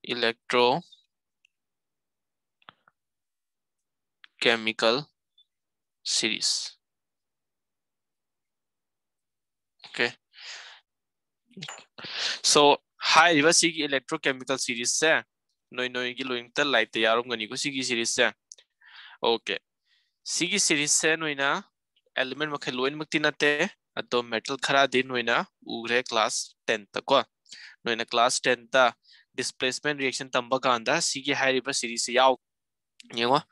electrochemical series. Okay, so high river electrochemical series se noi gi loing ta light te yarum gani ko sigi series se. Okay, sigi series se noina element makhai loin makti nate ato metal khara din noina ugre class 10 ta ko noina class 10 ta displacement reaction tamba kanda sigi high river series yaw yengo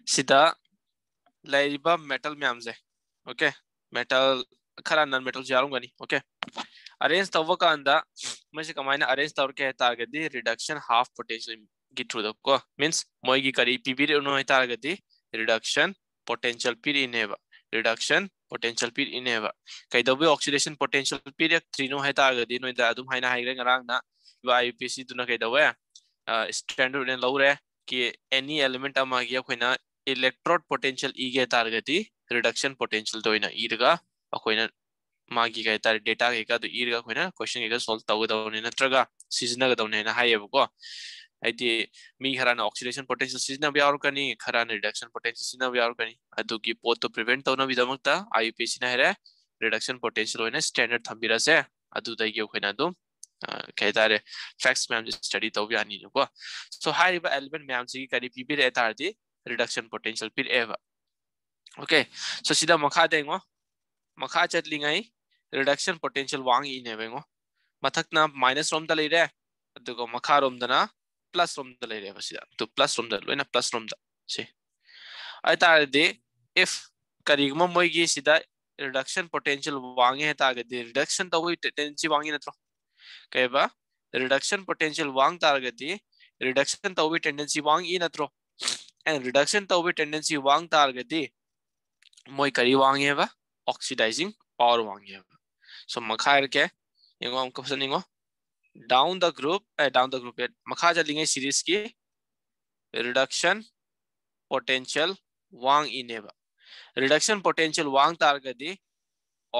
sida lairiba metal myam je. Okay, metal khara non metal jarum gani. Okay, arrange tawwa kanda mase kamaina arrange tawr ke target reduction half potential gi through the ko means moi gi kari pb no target reduction potential pir ineva reduction potential pir ineva kai dobe oxidation potential pir 3 no target no da adum haina haire ngarang na IUPAC duna kai dobe standard en lawre ki any element amagi khoina electrode potential e ge target reduction potential doina irga akoina मागी का तार data के का तो ईर का कोई ना क्वेश्चन के का सॉल्व ताऊ दाऊ ने नत्रगा सीजन का दाऊ ने ना हाई है वो ऐती मी खराना ऑक्सीडेशन पोटेंशियल सीजन भी और कनी खराना रिडक्शन पोटेंशियल सीजन भी और कनी अतो की पोत तो प्रिवेंट ताऊ ना भी दमकता IUPAC ना है रिडक्शन पोटेंशियल होने स्टैंडर्ड थंबीरा से अतो दाई के कोई ना तो कहतारे फैक्ट्स में हम स्टडी ताऊ भी आनी जो को सो हाई रिवर एलिमेंट में हम सी करी पीपी रहता है दी रिडक्शन पोटेंशियल फिर एवा ओके सो सीधा मखा देंगो मखा चटलिंगाई reduction potential wang in hebengo mathakna minus rom da leire adugo makha rom dana plus rom da leire basida to plus rom da loina plus rom da si ai tar de if karigma moi gi sida reduction potential wang he ta de reduction to wi tendency wang na tro kaiba reduction potential wang target di reduction to wi tendency wang in na tro and reduction to wi tendency wang target di moi kari wang he ba oxidizing power wang he so makha ke yengo am question ingo down the group it makha jalinge series ki reduction potential wang ineba reduction potential wang target di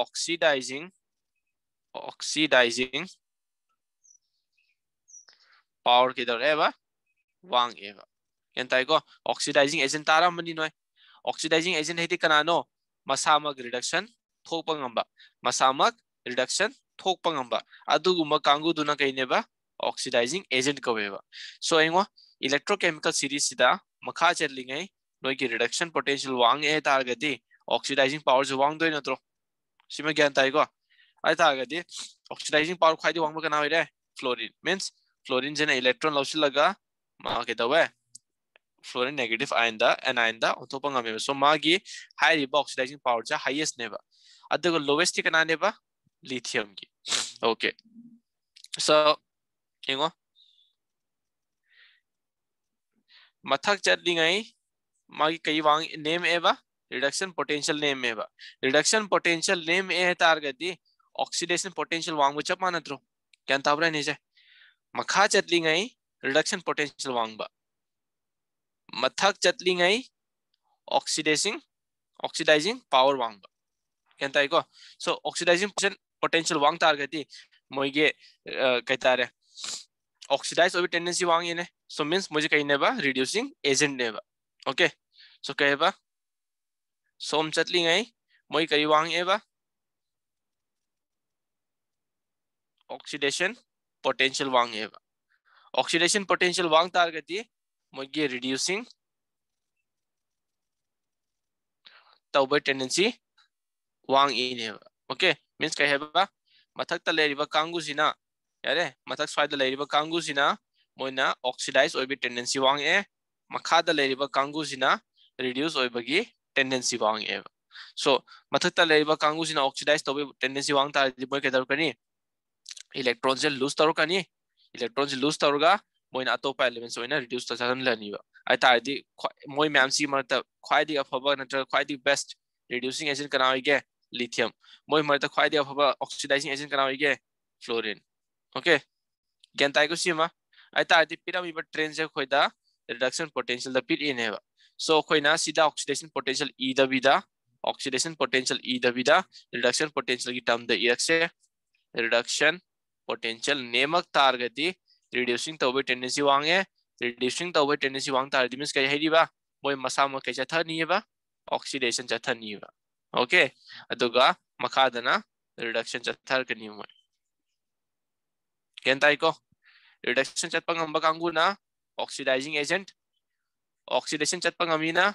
oxidizing power ke dor eba wang eba kentai ko oxidizing agent tara mani noi oxidizing agent heti kanano masamak reduction thokpa ngamba masamak reduction thokpa ngamba aduguma kangu duna kaineba oxidizing agent kaweba so engo electrochemical series sida makha chatlingai noi ki reduction potential wang e targeti oxidizing power je wang doi natro sima gyan tai ko ai targeti oxidizing power khai di wang ba kana hoire fluorine means fluorine jena electron lawsilaga ma ke dawe fluorine negative ion da anion da othopa ngame so magi high oxidizing power ja highest neba adugo lowest kana neba lithium ki okay so yengo mathak chatlingai magi kai wang name eba reduction potential name eba reduction potential name e target di oxidation potential wang chap manatro kyan tabra ne je makha chatlingai reduction potential wang ba mathak chatlingai oxidizing power wang ba kyan tai ko so oxidizing potential wang target di moige kai tare oxidize over tendency wang ine so means mujhe kai neba reducing agent neba okay so kai ba som chatlingai moi kai wang eba oxidation potential wang eba oxidation potential wang target di moige reducing tauber tendency wang ine okay means kai heba mathak ta leriba kangu sina yare mathak swai da leriba kangu sina moina oxidize oibi tendency wang e makha da leriba kangu sina reduce oibagi tendency wang e so mathak ta leriba kangu sina oxidize tobi tendency wang ta moi ke dar kani electrons je lose tar kani electrons lose targa moina atopa elements oina reduce ta jagan lani ba ai ta di moi ma'am si marta khwai di afaba natra khwai di best reducing agent kana hoige lithium moi marta khwai di afaba oxidizing agent kana hoige fluorine okay gentai ko sima ai ta di pyramid ba train je khoida reduction potential da pit in heba so khoina sida oxidation potential e da vida oxidation potential e da vida reduction potential ki term da exe reduction potential nemak target di reducing tawbe tendency wange reducing tawbe tendency wang tar means kai heriba moi masa ma kai chathani ba oxidation chathani ba okay aduga makadana reduction chathar kani mo ken tai ko reduction chatpa ngamba kangu na oxidizing agent oxidation chatpa ngamina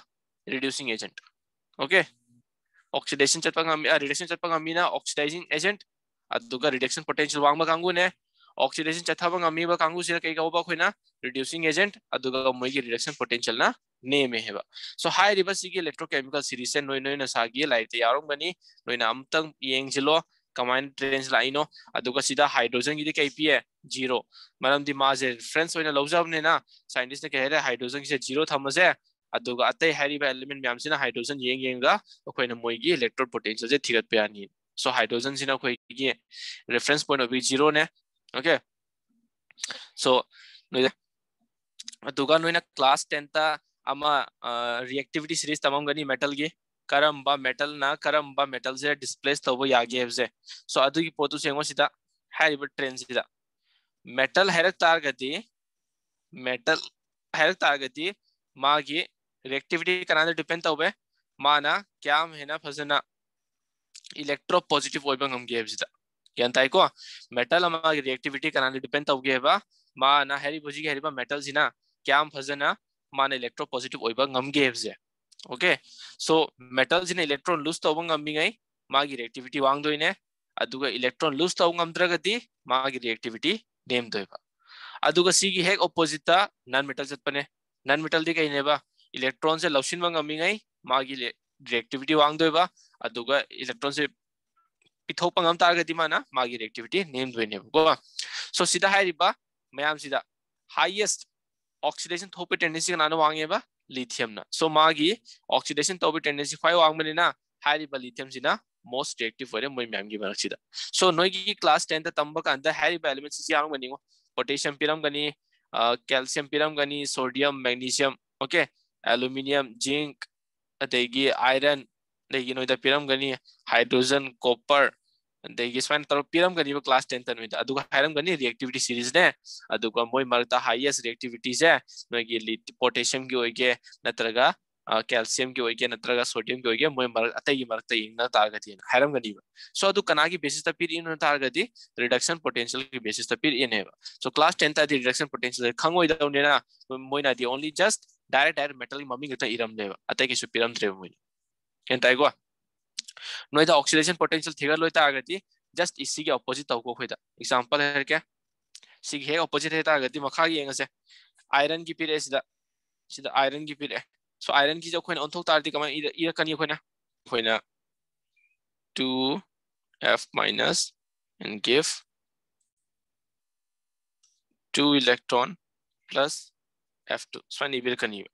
reducing agent okay oxidation chatpa ngami reduction chatpa ngamina oxidizing agent aduga reduction potential wangba kangu ne oxidation chathaba ngami ba kangu sina kai gauba khoina reducing agent aduga moi gi reduction potential na name heba so high riba sigi electrochemical series noi noi na sagi laite yarum gani noi na amtang yengjilo combine trends laino aduga sida hydrogen gi kai pie 0 maram di maze reference hoina lojab ne na scientist ne kehre hydrogen se 0 thamase aduga atai hariba element myam sina hydrogen yeng yenga khoina moi gi electrode potential je thigat pe ani so hydrogen sina khoi gi reference point of view 0 ne okay so noi aduga noina class 10 ta ama reactivity series tamam gani metal gi karamba metal na karamba metal se displace tobo yage hebse so adugi potu sengo sida hariba trend sida metal herak targati metal herak targati magi reactivity kanada depend tobe mana kyam hena phasana electro positive oiba ngamge hebsida yan tai ko metal ama reactivity kanada depend toge ba mana heri boji heriba metal sina kyam phasana mana electro positive oiba ngamge hebse okay so metals in electron loose tawang ngai magi reactivity wang doine aduga electron loose tawang amdragati magi reactivity name doiba aduga sigi hek opposite ta non metal chatpane non metal di kaine ba electron se lawsin wang ngai magi reactivity wang doiba aduga electron se pithopang am targati mana magi reactivity name doine go so sida hairiba mayam sida highest oxidation thope tendency kana wange ba lithium na so magi oxidation tobi tendency 5 wangmani na hariba lithium sina most reactive ore moi myam gi barak sida so noi gi class 10 ta tamba kan da hariba elements si yang mani potassium piram gani calcium piram gani sodium magnesium okay aluminium zinc adegi iron adegi noi da piram gani hydrogen copper adegi span tar piram gani class 10 ta noi da aduga hairam gani reactivity series ne aduga moi marta highest reactivity se noi gi potassium gi oige natraga calcium gi oige natraga sodium gi oige moi mar atai gi marta ingna targati hairam gani so adu kana gi basis ta pir in targati reduction potential gi basis ta pir in heba so class 10 ta di reduction potential khangoi da ne na moi na di only just direct metal mami gata iram deba atai gi su piram tre moi entai go noi da oxidation potential thigar loi ta agati just isi ge opposite tau ko khoida example है क्या सी हे opposite है ta agati makha gi engase iron gi pire sida iron gi pire so iron gi jo khoina onthok tar di kama ira kani khoina 2f minus and give 2 electron plus f2 so ni bir kani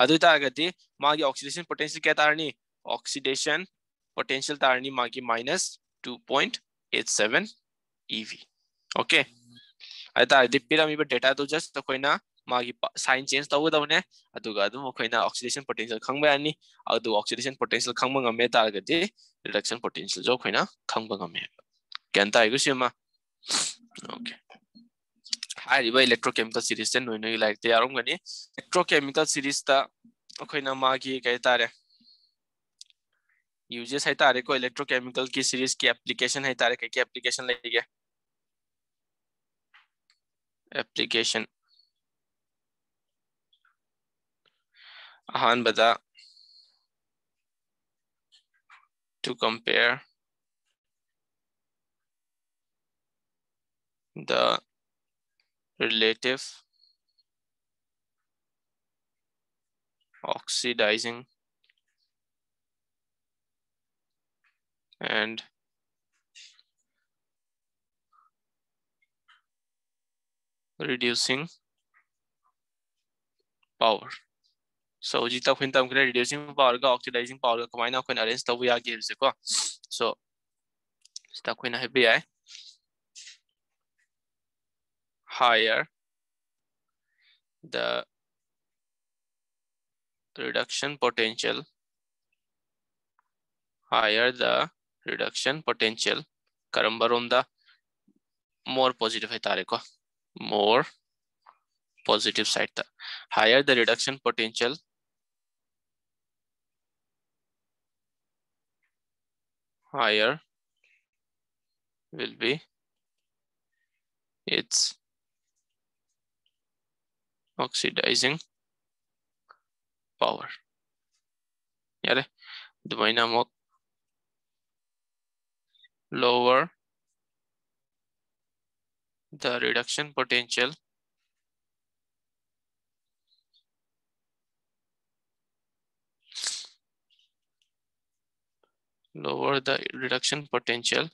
adu ta agati magi oxidation potential kya tarni oxidation potential tarni magi minus 2.87 ev okay aita dipira mi data to just koina magi sign change tawu dawne aduga adu koina oxidation potential khangba ani adu oxidation potential khangba ngame targati reduction potential jo koina khangba ngame kenta igu sima okay hai riba electrochemical series ten noi noi like te yarum gani electrochemical series ta koina magi kai tare uses है तारे को electrochemical की series की application है तारे की application लेके application आहान बता to compare the relative oxidizing and reducing power so jita khuntam kre reducing power ka oxidizing power ka kamaina khun arrange tabu ya ge se ko so sta khuna he bi ai higher the reduction potential karambarom the more positive है तारे को more positive side ta. Higher the reduction potential, higher will be its oxidizing power. Yare, dumaina mo lower the reduction potential, lower the reduction potential,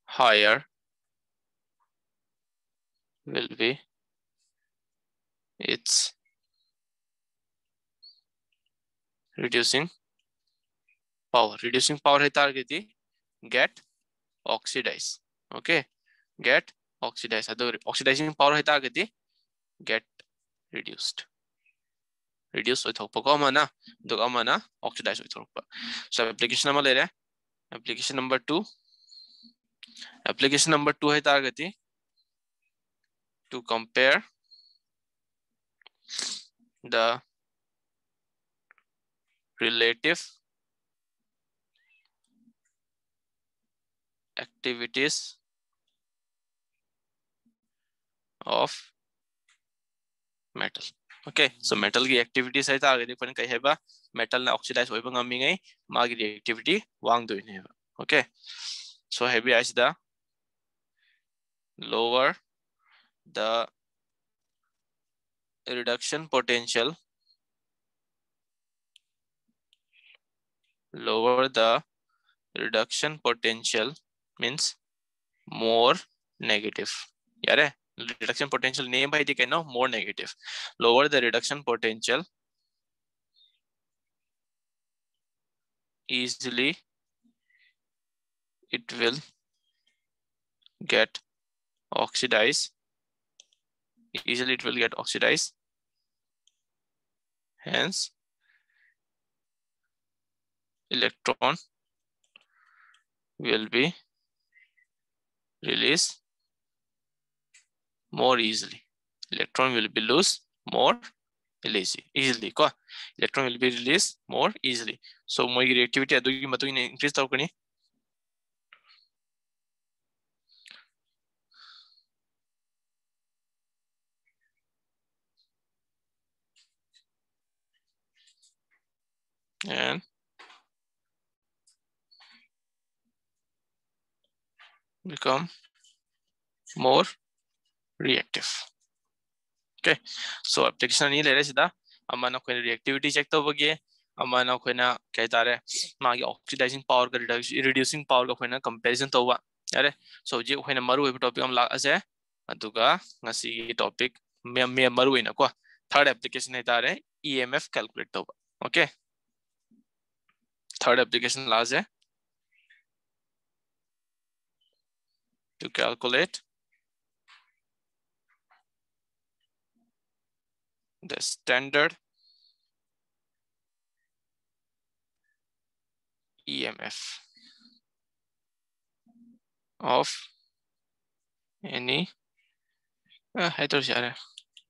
higher will be its reducing power. Reducing power है target get oxidize. Okay, get oxidize. Ado oxidizing power है target get reduced. Reduce oithokpa amana duga amana oxidize oithokpa. So application number lere. Application number 2. Application number 2 है target to compare the relative activities of metal. Okay, so metal की activities है target पण कहीं है बा metal ना oxidize होई बंगा मिंगे मागी reactivity वांग दो इन्हें बा. Okay, so heavy as the lower the reduction potential, lower the reduction potential means more negative. यारे reduction potential name भाई दिखे ना more negative. Lower the reduction potential, easily it will get oxidized. Easily it will get oxidized. Hence, electron will be released more easily. Electron will be loose more easily. Ko electron will be released more easily. So my reactivity adugi matu increase tawkani. And become more reactive. Okay, so application ni lere sida amana koi reactivity check tawbagi amana koina kay tare magi oxidizing power ka reducing power ka koina comparison tawba yare. So je koina maru oi topic am la ase aduga ngasi topic me maru ina ko third application hai tare EMF calculate tawba. Okay, third application la ase to calculate the standard EMF of any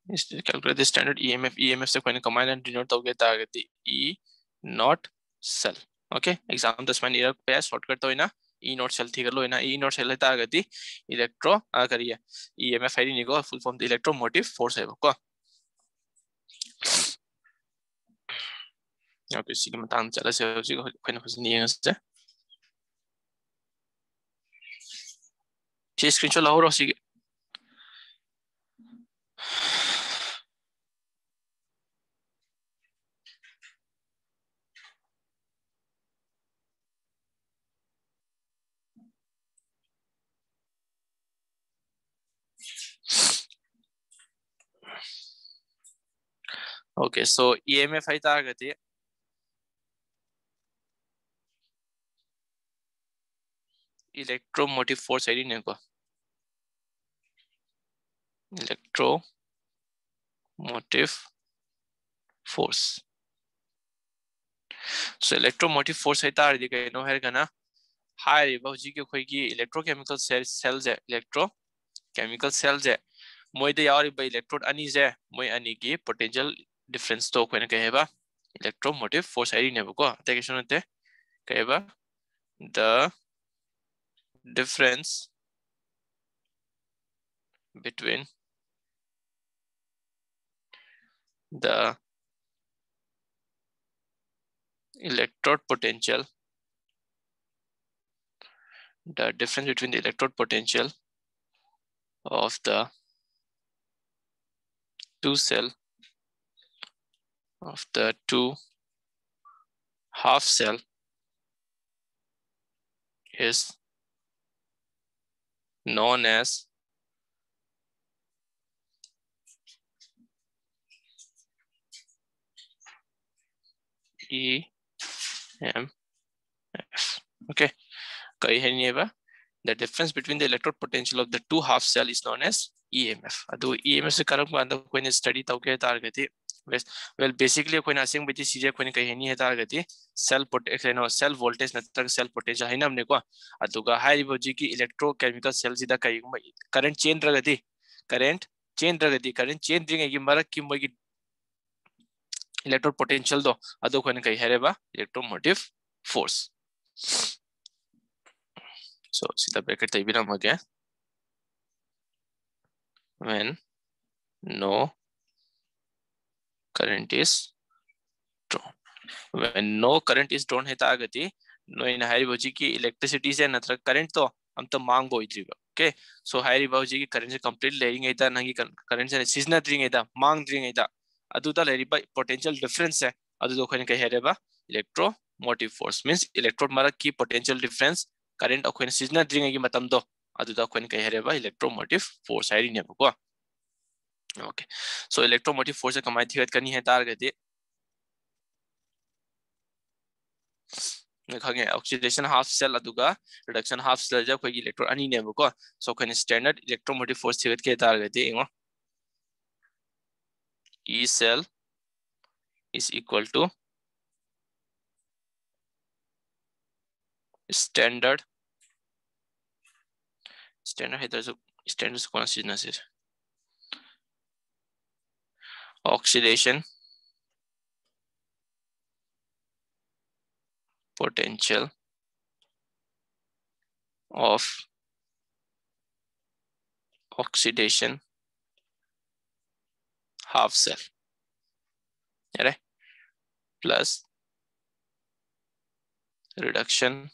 is to calculate the standard EMF. EMF से कोई combine and denote हो गया ताकि E not cell. Okay, exam 10 में निरक पे shortcut तो है ना E not cell थी कर लो है ना E not cell है ताकि electro करिए EMF है नहीं को full form the electromotive force है वो को. Okay, इसी के मतलब चला से उसी को कोई ना कुछ नहीं है उससे. चीज स्क्रीनशॉट लाओ रोसी के. Okay, so EMF है ताकि electromotive force है नहीं को electromotive force. So electromotive force है तार दिखे नो है क्या ना हाइरिबा हुजी के खोई की इलेक्ट्रोकेमिकल सेल जे इलेक्ट्रोकेमिकल सेल जे मोइदे यावरिबा इलेक्ट्रोड अनि जे मोइ अनि की पोटेंशियल डिफरेंस तो खोइना कहेबा इलेक्ट्रोमोटिव फोर्स हाइरि नेबको अते नते कहेबा the difference between the electrode potential of the two cell of the two half cell is known as EMF. Okay, the difference between the electrode potential of the two half cell is known as EMF. adu EMF se karam anda koine study tauke targati well basically koina asing beti cj koine kai ni he targati cell voltage natak cell potential hainam ne ko aduga high riboji ki electrochemical cell sida kai current chain ragati current chain dring gi marak ki mogi electrode potential do adu koine kai hereba electromotive force. So sida bracket taibina mage when no current is drawn. When no current is drawn heta agati no in high boji ki electricity se natra current to am to mang boy triba. Okay, so high boji ki current se complete laying ita nangi current se seasonal dring ita mang dring ita adu ta layri ba potential difference hai adu do khane kai hereba electromotive force means electrode mara ki potential difference current akhone seasonal dring gi matam do adu da khone kai hereba electromotive force hai ri ne ko. Okay, so electromotive force kamai thigat kani hai target खगे oxidation half cell अदुगा reduction half cell जब कोई electron अनि नेबो को सो खने standard electromotive force थिगत के target इंगो E cell is equal to standard है तो standard कौन सी ना से oxidation potential of oxidation half cell right plus reduction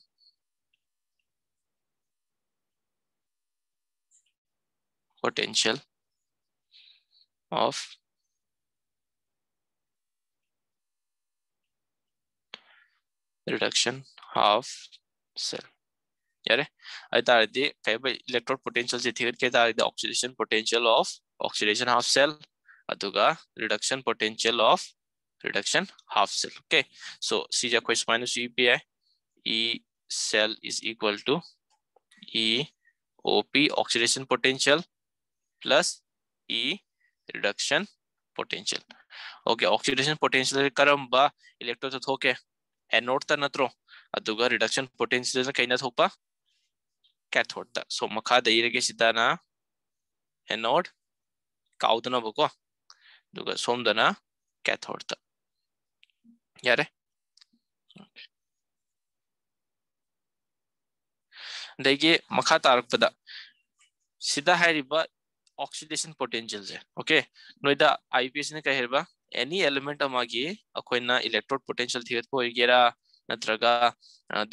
potential of reduction half cell यारे अतारदे कैब इलेक्ट्रोड पोटेंशियल से थिगत के तारदे oxidation potential of oxidation half cell अदुगा reduction potential of reduction half cell. Okay, so C equals minus EPI E cell is equal to EOP oxidation potential plus E reduction potential. Okay, oxidation potential karamba electrode thoke anode ta natro aduga reduction potential na kaina thokpa cathode ta. So makha da irege sidana anode kaudana bako aduga somdana cathode ta यारे देखिए मखा तारकपदा सिदा हाइरिबा oxidation potential से okay नोइदा IPS ने कहेरबा any element अमागी अखोइना electrode potential थिगत को होइगेरा नत्रगा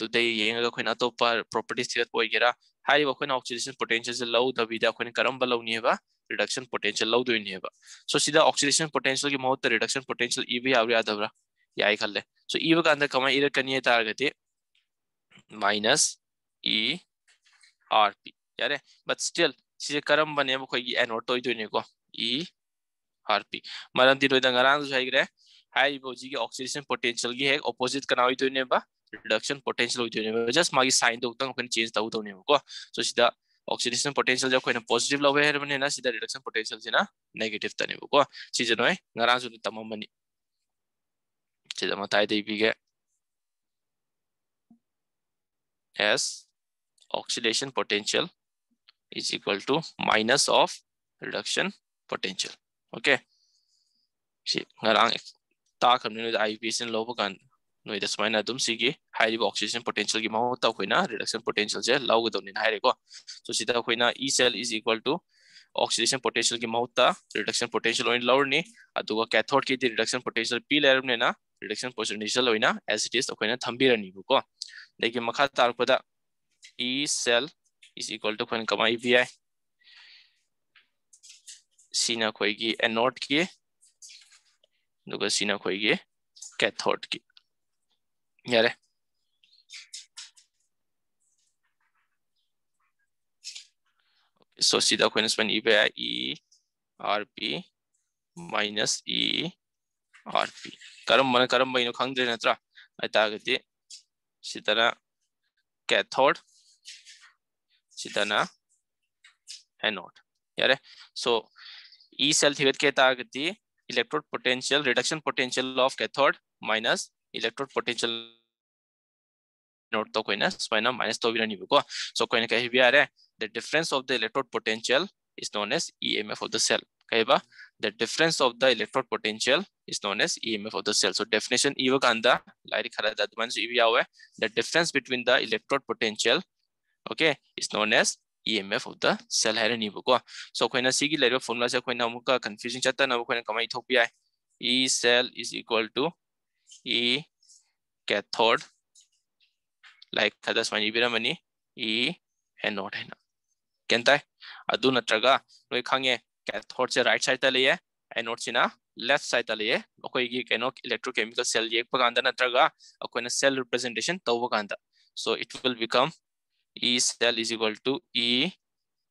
तुदे येंगा अखोइना तो पर properties थिगत को होइगेरा हाइरिबा अखोइना ऑक्सीडेशन पोटेंशियल से लौ दबिदा अखोइना करम बलौनी हेबा रिडक्शन पोटेंशियल लौ दोइनी हेबा सो सिदा ऑक्सीडेशन पोटेंशियल की महत्व रिडक्शन पोटेंशियल इबे आवरे आदबरा याई खल्ले सो इबा कांदा कमा इर कनिए तारगते माइनस ई आरपी यारे बट स्टिल सिजे करम बने मखोई एनोड तोय दोइने को ई आरपी मरम दि रोइदा ngaraang जो हाइग्रे हाई बोजी की ऑक्सीडेशन पोटेंशियल की है ऑपोजिट कना होई दोइने बा रिडक्शन पोटेंशियल होई दोइने बा जस्ट मागी साइन दो तंग अपन चेंज ताउ दोने को सो सिदा ऑक्सीडेशन पोटेंशियल जब कोइना पॉजिटिव लवे है बने ना सिदा रिडक्शन पोटेंशियल सिना नेगेटिव तने को सिजे नोय ngaraang जो तममनी सिदा मताय दे बिगे as oxidation potential is equal to minus of reduction potential. Okay. Si ngarang ta khamni no IPS in lobo kan no ida smaina dum sigi high oxidation potential gi mahu ta khoina reduction potential je law do ni hai ko. So sida khoina E cell is equal to oxidation potential ki mahutta reduction potential oin lower ni aduga cathode ki reduction potential p layer ne na reduction potential oina as it is akoina thambirani ko leki makha tarpada E cell is equal to khoin kamai bi sina khoi gi anode ki duga sina khoi gi cathode ki yare. So sida khoin span E by E rp minus E rp karam baino khangdre natra aitagati sidana cathode sidana anode yare. So E cell thigat ke targati electrode potential reduction potential of cathode minus electrode potential anode to koina spaina minus to birani ko. So koina kai biare the difference of the electrode potential is known as EMF of the cell. Kaiba the difference of the electrode potential is known as EMF of the cell. So definition iwa kanda lairi khara dadman so iwa yawe the difference between the electrode potential, okay, is known as EMF of the cell hai ni ko. So koina sigi lairo formula se koina amuka confusing chatta na koina kamai thopi ai E cell is equal to E cathode like kadas mani biramani E anode hai na kentai adu natraga noi khange cathode se right side ta liye anode sina left side ta liye akoi gi keno electrochemical cell yek paganda natraga akoina cell representation tawba kanda. So it will become E cell is equal to E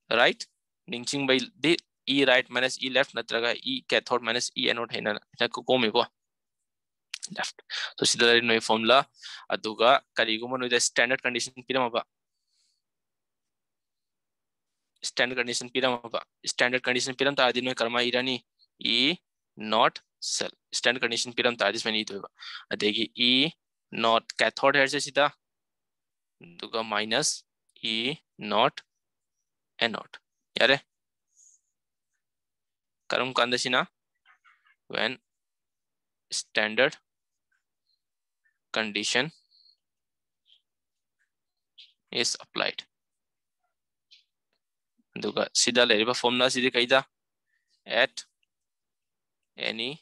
right ningsing by the E right minus E left natraga E cathode minus E anode hai na ko komi ko left. So sida no formula aduga kariguma no the standard condition piramaba standard condition piram ta adino karma irani E not cell standard condition piram ta adis mani doiba adegi E not cathode hai se sida duga minus E not anode yare karam kandasina when standard condition is applied duga sida leriba formula sidi kaida at any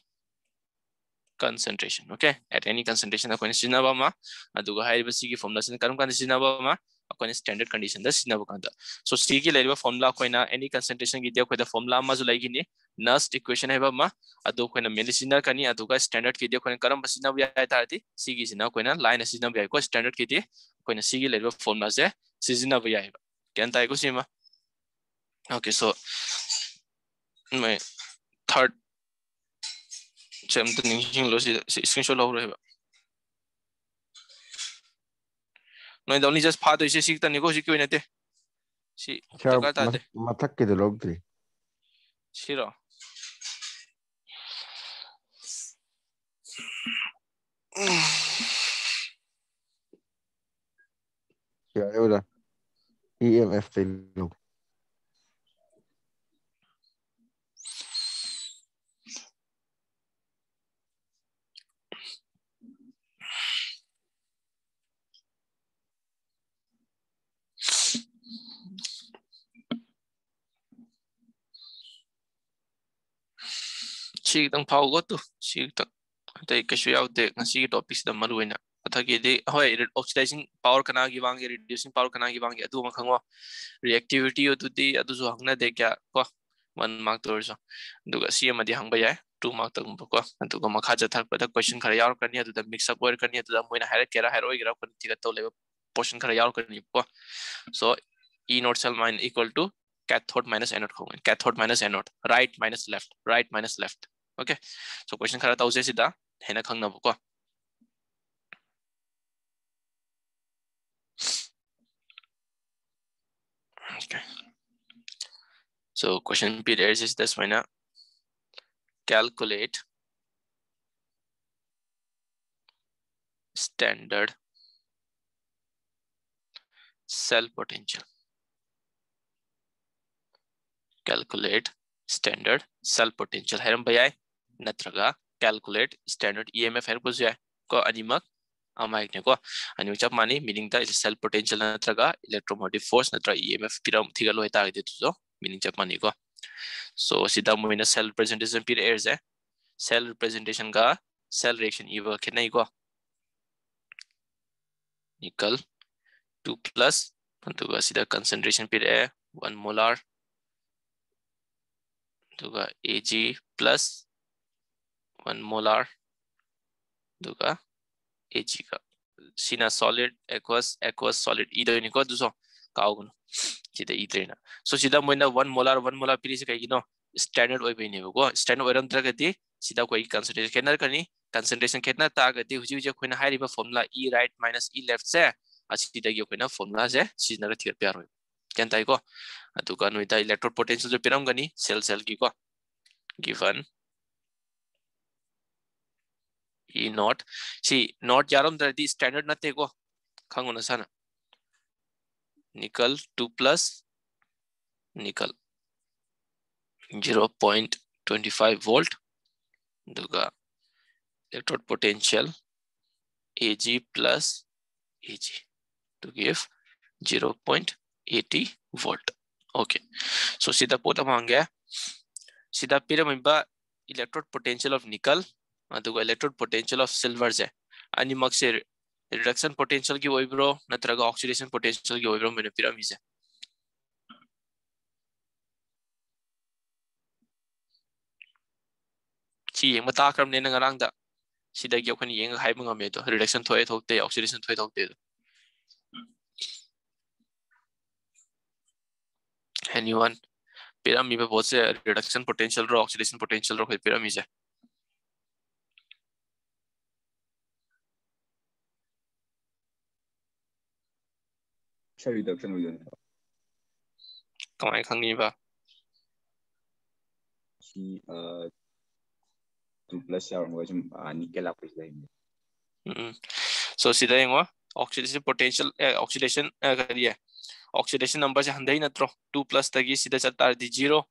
concentration. Okay, at any concentration akone sinaba ma aduga haiba sigi formula sin karam kan sinaba ma akone standard condition da sinaba kanda. So sigi leriba formula koina any concentration gi dia koida formula ma ju laigi ni Nernst equation haiba ma adu koina medicine kani aduga standard ki dia koina karam sinaba ya tarati sigi sina koina line sinaba ya ko standard ki dia koina sigi leriba formula se sinaba ya haiba kan tai ko sima. Okay, so my third chem to ning lo si screenshot lo reba no the only just pha do ise sik ta ni ko sik nate si taka ta de mathak ke log tri siro ya yoda EMF te log si tang phau go tu si tak tai ka shu yaute ngasi topic da maru ina athagi de hoi oxidizing power kana gi wangi reducing power kana gi wangi adu ma khangwa reactivity odu di adu so hangna de kya ko 1 mark to so duga si ma di hangba ya 2 mark tang ko adu ko makha ja thak pada question khara yaw karni adu da mix up or karni adu da moina hara kera hara oi gra ko tiga to le portion khara yaw karni ko. So E naught cell mine equal to cathode minus anode ko cathode minus anode right minus left. Okay, so question khara tause sida hena khangna ko. Okay, so question P there is this one, calculate standard cell potential. Calculate standard cell potential है भैया नत्रगा calculate standard EMF है कुछ है को अनिमक अमाइक ने को अनिमक जब मानी meaning ता cell potential नत्रगा electromotive force नत्रा EMF पिराम थिगा लो है ताकि दे तो meaning जब मानी को so सीधा मुझे cell representation पिर airs है cell representation का cell reaction इवा कितना ही को nickel 2 plus तो सीधा concentration पिर है 1 molar दुगा Ag plus 1 molar दुगा Ag का सीना solid aqueous solid either निको दूसरो काउगुन सीधा either ना so सीधा मोइना 1 molar पिरी से कहीं नो standard ओइ बनी होगो standard ओइरम तरह गति सीधा कोई concentration कितना करनी concentration कितना ताकति हुजी हुजी कोई ना high river formula E right minus E left से अच्छी तरह कोई ना formula से सीधा का थियर प्यार हो क्या ताई को दुगा नोइता electrode potential जो पिरम गनी cell की को given E naught see not yaram the standard nate ko khangona sana nickel 2 plus nickel 0.25 volt duga electrode potential Ag plus Ag to give 0.80 volt okay so sida pota mangya sida piramimba electrode potential of nickel अदुगा electrode potential of silver है अनि मक्से reduction potential की ओइब्रो नत्रगा oxidation potential की ओइब्रो मैंने pyramid है ची ये मता क्रम ने नगरांग दा सीधा की अपन ये हाई मंगा में तो reduction थोए थोकते oxidation थोए थोकते तो anyone पिरामिड में बहुत से reduction potential रो oxidation potential रो कोई पिरामिड है reduction हो जाता कमाई खंगी बा कि 2 plus यार वो जो निकल आप इस लाइन so सीधा ये वो oxidation potential oxidation करिए oxidation number से हंदे ही नत्रो 2 plus तक ये सीधा चलता है 0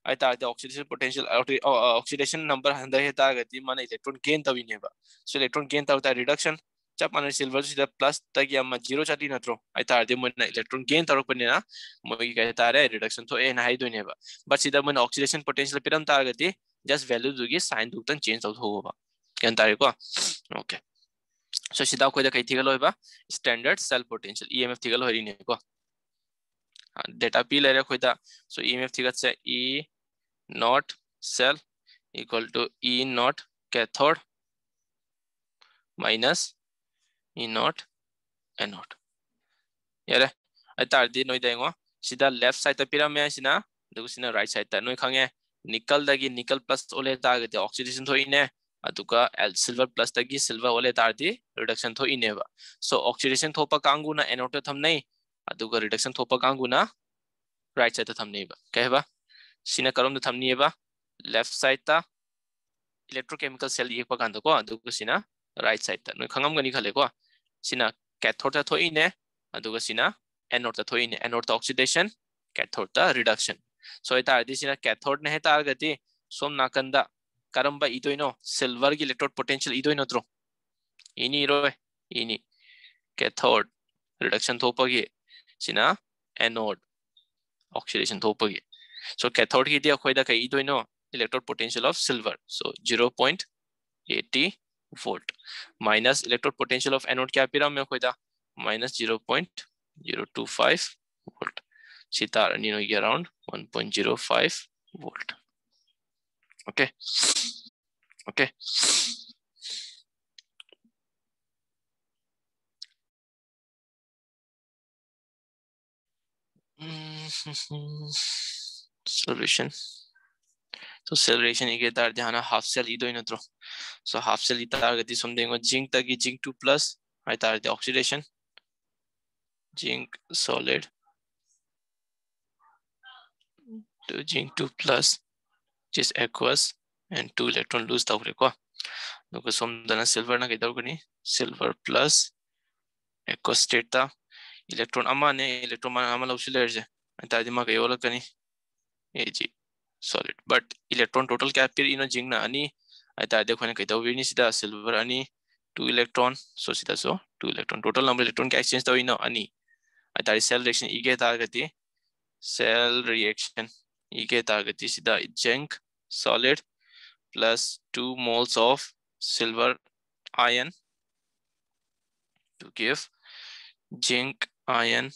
आई ताकि oxidation potential oxidation number हंदे है ताकि माने electron gain तभी नहीं बा so electron gain तब होता है reduction जब माने silver सीधा plus तक या मा 0 चली नत्रो आई ताकि माने electron gain तब पने ना मोगी कहता है reduction तो ए ना ही तो नहीं बा but सीधा माने oxidation potential पिरम ताकि just value दोगी sign दुगतन change तब होगा क्या ताकि को okay so सीधा कोई दा कहीं थी गलो है बा standard cell potential EMF थी गलो है नहीं को data p ले रहे कोई दा so EMF थी गत से E not cell equal to E not cathode minus E not anode यारे अतार दी नोई देंगो सीधा left side ता पिरा में सीना देखो सीना right side ता नोई खांगे nickel दगी nickel plus ओले तार गति oxidation थोड़ी ने अतुका silver plus तगी silver ओले तार दी reduction थोड़ी ने बा so oxidation थोपा कांगू ना anode थम नहीं अतुका reduction थोपा कांगू ना right side थम नहीं बा कहे बा सीना करों तो थम नहीं बा left side ता electrochemical cell ये पकान तो को अतुका सीना right side ता नोई खांगम गनी खाले को सीना cathode ता थोड़ी ने अतुका सीना anode ता थोड़ी ने anode ता oxidation cathode ता reduction so इता आदि सीना cathode ने है ता गति सोम नाकंदा करंबा इतो इनो silver की electrode potential इतो इनो त्रो इनी रोए इनी cathode reduction थोपगी सीना anode oxidation थोपगी so cathode की दिया कोई दा कई इतो इनो electrode potential of silver so 0.80 volt minus electrode potential of anode क्या पिरा में कोई दा minus 0.025 volt sitar you know around 1.05 volt okay solution so cell reaction ige tar ध्यान half cell ido inotro so half cell itar gati somdengo zinc tagi zinc 2 plus ai tar the oxidation zinc solid to zinc 2 plus which is aqueous and 2 electron lose tawre ko nuko somdana silver na kaidar gani silver plus aqueous state ta electron ama ne electron ama lawsil je anta di ma kayo lakani Ag solid but electron total क्या फिर ino jing na ani anta देखो ने कहता हुए नहीं सीधा silver ani 2 electron so सीधा so 2 electron total number electron का exchange तो ino ani anta cell reaction ige targeti cell reaction ige targeti सीधा zinc solid plus 2 moles of silver ion to give zinc ion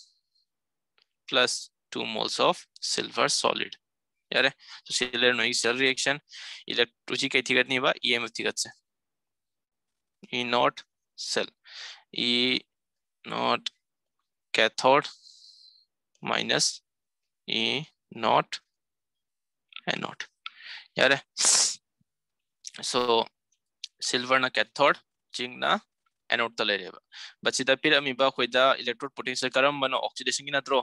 plus 2 moles of silver solid यार तो सेलर नो cell reaction इलेक्ट्रोजी के थिगत नहीं बा ईएमएफ थिगत से E naught cell E naught cathode minus E naught anode यार सो सिल्वर ना कैथोड जिंक ना एनोड तले रे बचिदा फिर अमीबा खोइदा इलेक्ट्रोड पोटेंशियल करम बनो ऑक्सीडेशन की नत्रो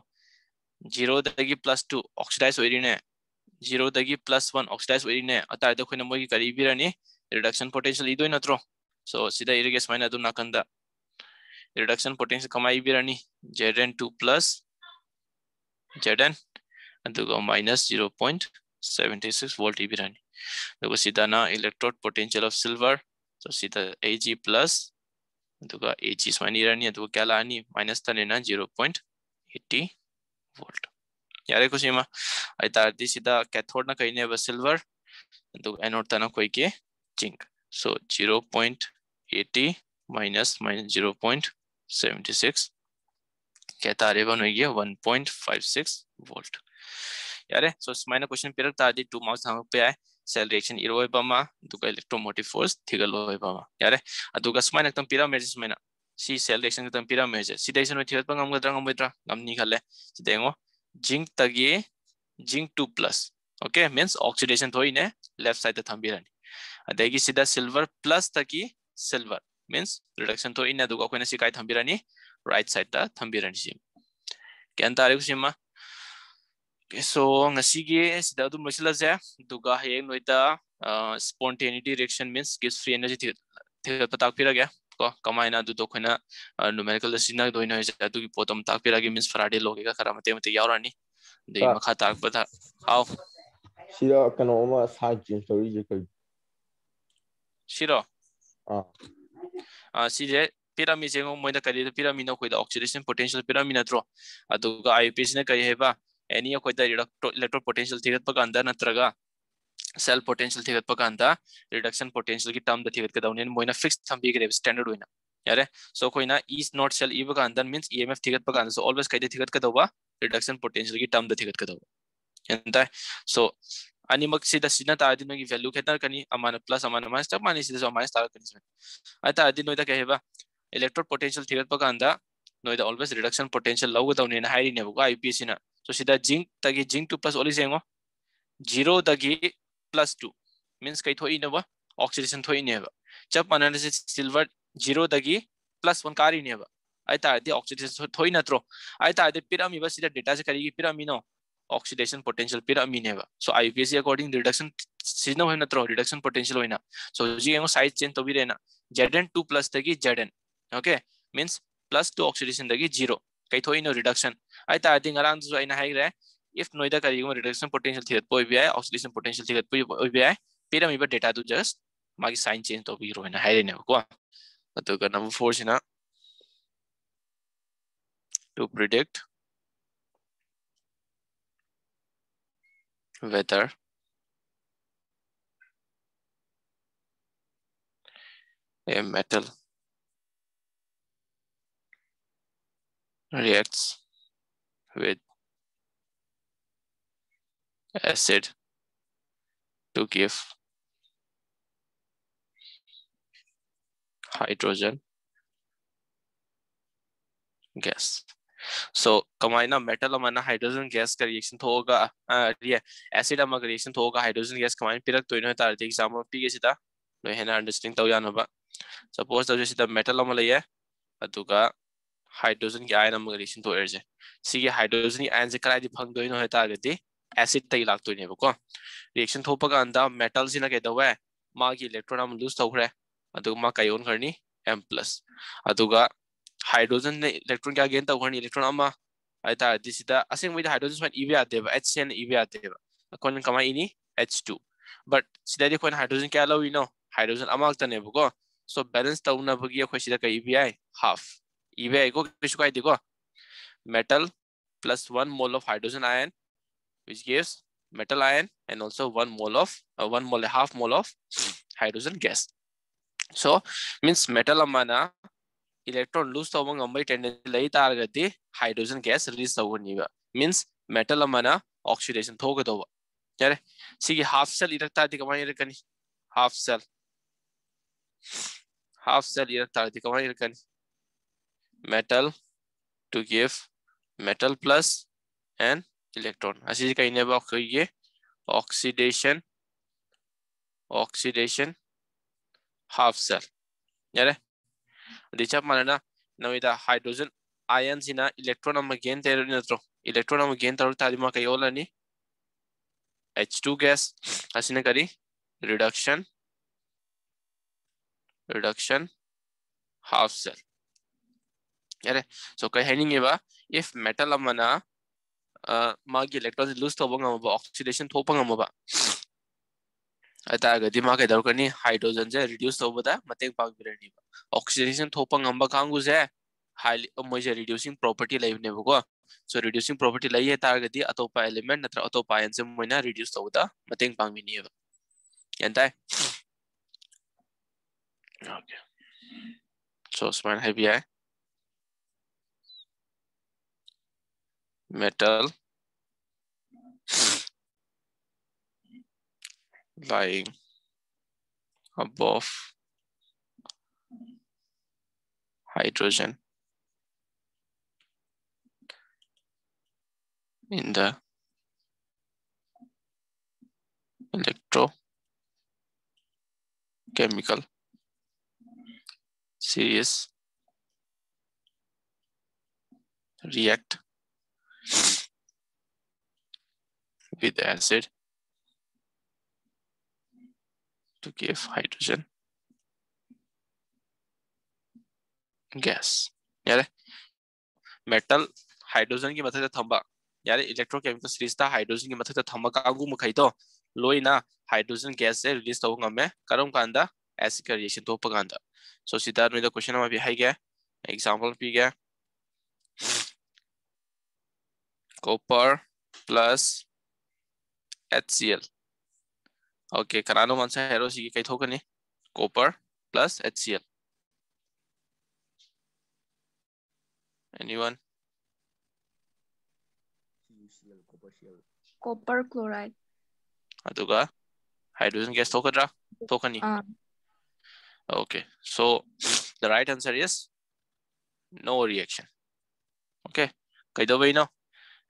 0 दगी +2 ऑक्सीडाइज होइरिने 0 दगी +1 ऑक्सीडाइज होइरिने अतार द खोइना मोगी करी बिरानी रिडक्शन पोटेंशियल इदोइ नत्रो सो सिदा इरिगेस माइना दु नाकंदा रिडक्शन पोटेंशियल कमाई बिरानी Zn2 + Zn अदुगा -0.76 वोल्ट बिरानी दगो सिदा ना इलेक्ट्रोड पोटेंशियल ऑफ सिल्वर सो सिदा Ag+ अदुगा Ag स्माइनी इरानी अदुगा क्या लानी माइनस तनेना 0.80 वोल्ट यारे कुसीमा आइतारदी सीधा कैथोड ना कहीं ने सिल्वर तो एनोड तना कोई के जिंक सो 0.80 माइनस 0.76 कहता रे बन होगी 1.56 वोल्ट यारे सो स्माइना क्वेश्चन पेरक तादी 2 मार्क्स हम पे आए सेल रिएक्शन इरोय बमा दुका इलेक्ट्रोमोटिव फोर्स थिगल होय बमा यारे अदुगा स्माइना तम पिरा मेजिस मेना सी सेल रिएक्शन तम पिरा मेजे सिदैसन no थिगत Pangam गद्रा ngam ngamni khale sidengo zinc tagi zinc 2+ okay means oxidation thoi ne left side ta thambirani adegi sida silver plus tagi silver means reduction thoi ne duga koina sikai thambirani right side ta thambirani sim kyan tare kusima so ngasi ge sida dum masila ja duga heng noita spontaneity reaction means gives free energy thira patak pira gya ko kamaina du to koina numerical sina doina ja du gi potom tak pira gi means Faraday law ga khara mate yaurani dei makha tak pata how Sira kano ma side change story je kai. Shiro Ah. CJ pyramid jengo moida kari pyramid no koida oxidation potential pyramid natro aduga IPC ne kai heba any koida electrode potential thigat pa anda natraga cell potential thigat pa anda reduction potential ki term da thigat ka daune moina fixed thambi gre standard hoina yare so koina is not cell iba ka anda means EMF thigat pa anda so always kaide thigat ka dawa reduction potential ki term da thigat ka dawa enta so animak sida sina ta adino ki value kheta kani amana plus amana minus ta mani sida so minus ta kani aita adino ida kaheba electrode potential thigat pa anda noida always reduction potential logo down in high ne buga IPC na so sida zinc tagi zinc 2 plus oli sengo 0 tagi +2 means kai thoi na ba oxidation thoi ne ba chap analysis silver 0 tagi +1 kari ne ba aita adi oxidation thoi na tro aita adi pyramid ba sida data se kari pyramid no oxidation potential pyramid ne ba so IPC according reduction sino hoina tro reduction potential hoina so ji engo size change to bi rena Zn2 plus tagi Zn okay means +2 oxidation tagi 0 kai thoi no reduction aita adi ngarang so aina hai re if noida kari go reduction potential thigat poi bi ai oxidation potential thigat poi bi ai pyramid ba data to just magi sign change to bi ro na hai re ne ko ato ka number 4 sina to predict whether a metal reacts with acid to give hydrogen gas so kamaina metal amana hydrogen gas ka reaction thoga acid ama reaction thoga hydrogen gas kamain pirak toino tar de example pi ge sida no hena understanding taw yana ba suppose taw sida metal ama laya atuga hydrogen ki ion ama reaction to erje sige hydrogen ion je krai di phang doino heta gati acid tai lak toine ba ko reaction thopa ga anda metal sina ke dawa ma gi electron am lose thokre adu ma kayon karni m+ aduga hydrogen ने electron क्या gain तौखनी electron अमा आइता दिसिदा असेंग with hydrogen स्माइन इबे आतेबा HCN इबे आतेबा अकोन कमा इनी H2 but सिदा कोन hydrogen क्या लवी no hydrogen अमाक तनेबको so balance तौना बगी अखोय सिदा कई इबे आई half इबे आई को किस को आई देखो metal plus 1 mole of hydrogen ion which gives metal ion and also 1 mole of 1 mole half mole of hydrogen gas so means metal amana electron lose tawang ambai tendency lai targati hydrogen gas release tawaniba means metal amana oxidation thogadoba yare sigi half cell irakta di kamai irakani half cell irakta di kamai irakani metal to give metal plus and electron asiji kaine ba khoye oxidation half cell yare dicha manana nawida hydrogen ions ina electron am gain ter natro electron am gain tar tadima kayolani H2 gas asina kari reduction half cell yare so kai hening eba if metal amana magi electrons lose tobang am oxidation thopang am ba ata gadi ma kai dar kani hydrogen je reduce tobada mateng pang birani ba oxidation thopang am ba kangu je highly moje reducing property live ne bako so reducing property lai hai targadi atopa element natra atopa ion se moina reduce tobada mateng pang mini ba yantai okay so smart heavy hai metal lying above hydrogen in the electrochemical series react with acid to give hydrogen gas यारे metal hydrogen की मथक थंबा यारे electrochemical series ता hydrogen की मथक थंबा कागु मखै तो लोइना hydrogen gas से release तो ngame करम कांदा acid reaction तो पकांदा so सीधा नो द क्वेश्चन में भी है क्या एग्जांपल भी क्या copper plus HCl okay करानो मन से हेरो सी कई थोकनी copper plus HCl anyone copper chloride aduga hydrogen gas thokani okay so the right answer is no reaction okay kaido baino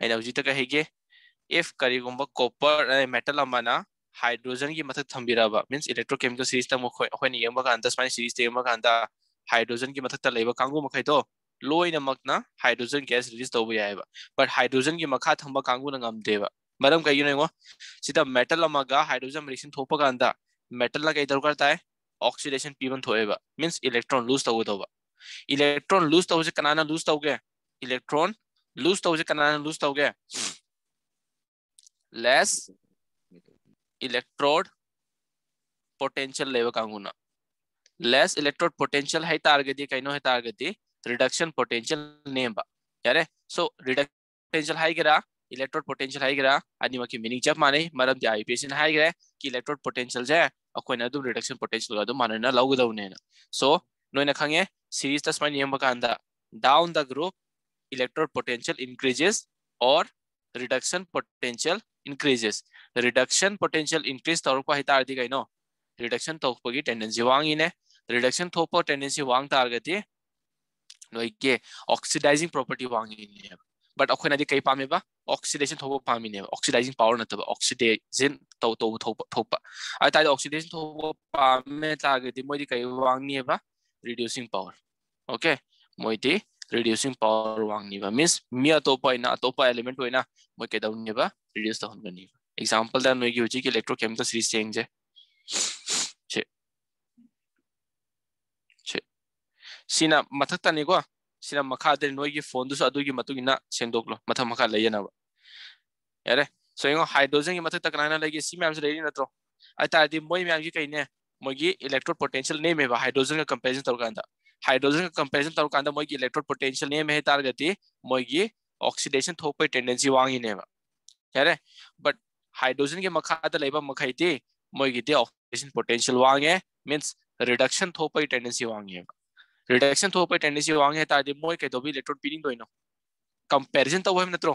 aina hujita ka hege if karigumba copper metal amana hydrogen ki mathak thambira ba means electrochemical series ta mo khoi ni yamba kan 10 series te yamba kan da hydrogen ki mathak ta leiba kangu makhai to loina makna hydrogen gas release to ba yaiba but hydrogen ki makha thamba kangu na ngamde ba maram kai yungo sida metal amaga hydrogen reaction thopa kan da metal la kai darkar ta hai oxidation p1 thoeba means electron lose to ba electron lose to se kanana lose to ge electron lose to se kanana lose to ge less electrode potential level kanguna less electrode potential hai target kaino hai target reduction potential name ba yare so reduction potential hai gira electrode potential hai gira ani ma ki meaning chap mane maram di ipation hai gira ki electrode potential je akoina du reduction potential ga du manana lawgudau ne so noina khange series tas mine yamba kanda down the group electrode potential increases or reduction potential increases reduction potential increase tor ko hitar di kaino reduction thokpo gi tendency wangi ne reduction thokpo tendency wang targeti noi ke oxidizing property wangi ne but akhona di kai pame ba oxidation thokpo pame ne oxidizing power na ta oxidation thokpa ai ta oxidation thokpo pame targeti moi di kai wangi ba reducing power okay moi di reducing power wangi ba means mi atopa ina atopa element hoina moi ke dauni ba reduce ta hongani example da noi gi hoji ki electrochemical series change che sina mathak ta ni ko सिना मखा दे नोई की phone दुस अदु की मतु गिना सेंदोकलो मथा मखा लेयना यारे सो इंगो हाइड्रोजन की मथा तकनाना लगी सी मैम से लेनी नत्रो अता दि मोई मैम की कइने मोगी इलेक्ट्रोड पोटेंशियल नेम है हाइड्रोजन का कंपैरिजन तौरकांदा हाइड्रोजन का कंपैरिजन तौरकांदा मोगी इलेक्ट्रोड पोटेंशियल नेम है तारगति मोगी ऑक्सीडेशन थोपै टेंडेंसी वांगी नेबा यारे बट हाइड्रोजन के मखादा लेबा मखैति मोगी दे ऑक्सीडेशन पोटेंशियल वांगे मींस रिडक्शन थोपै टेंडेंसी वांगे रिडक्शन थोपै टेंडेंसी वांगे तादि मोई के दोबी इलेक्ट्रोड पीनिंग दोइनो कंपैरिजन तो हम नत्रो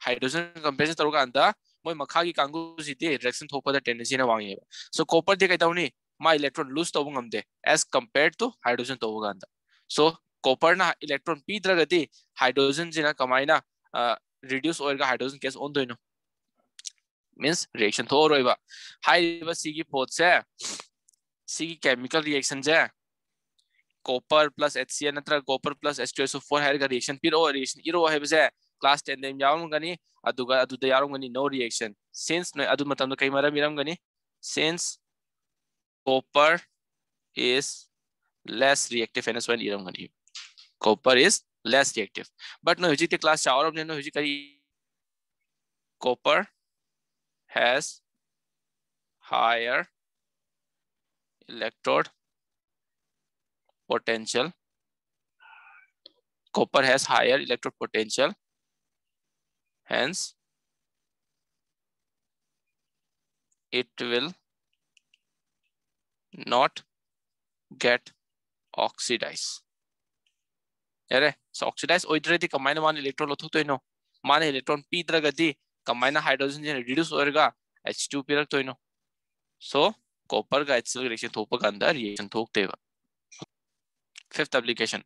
हाइड्रोजन कंपैरिजन तौरकांदा मोई मखा की कांगु सिते रिडक्शन थोपदा टेंडेंसी ना वांगे सो कॉपर दे कैताउनी मा इलेक्ट्रॉन लूज तो ngamde as compared to hydrogen to ganda so copper na electron p dragati hydrogen jina kamaina reduce oil ga hydrogen gas on doino means reaction tho roiba high ba c ki pot se c ki chemical reaction je copper plus HCl natra copper plus H2SO4 hai ga reaction pir o reaction iro hai base class 10 dem yarum gani aduga aduda yarum gani no reaction since no adu matam kai mara miram gani since copper is less reactive and when iram gani copper is less reactive but no hujite class shower of no hujikari copper has higher electrode potential copper has higher electrode potential hence it will not get oxidize यारे so oxidize oidredi kamaina man electron lo thukto ino man electron p dragadi kamaina hydrogen je reduce oirga H2 pirak to ino so copper ga HCl reaction thopa ganda reaction thokte ba fifth application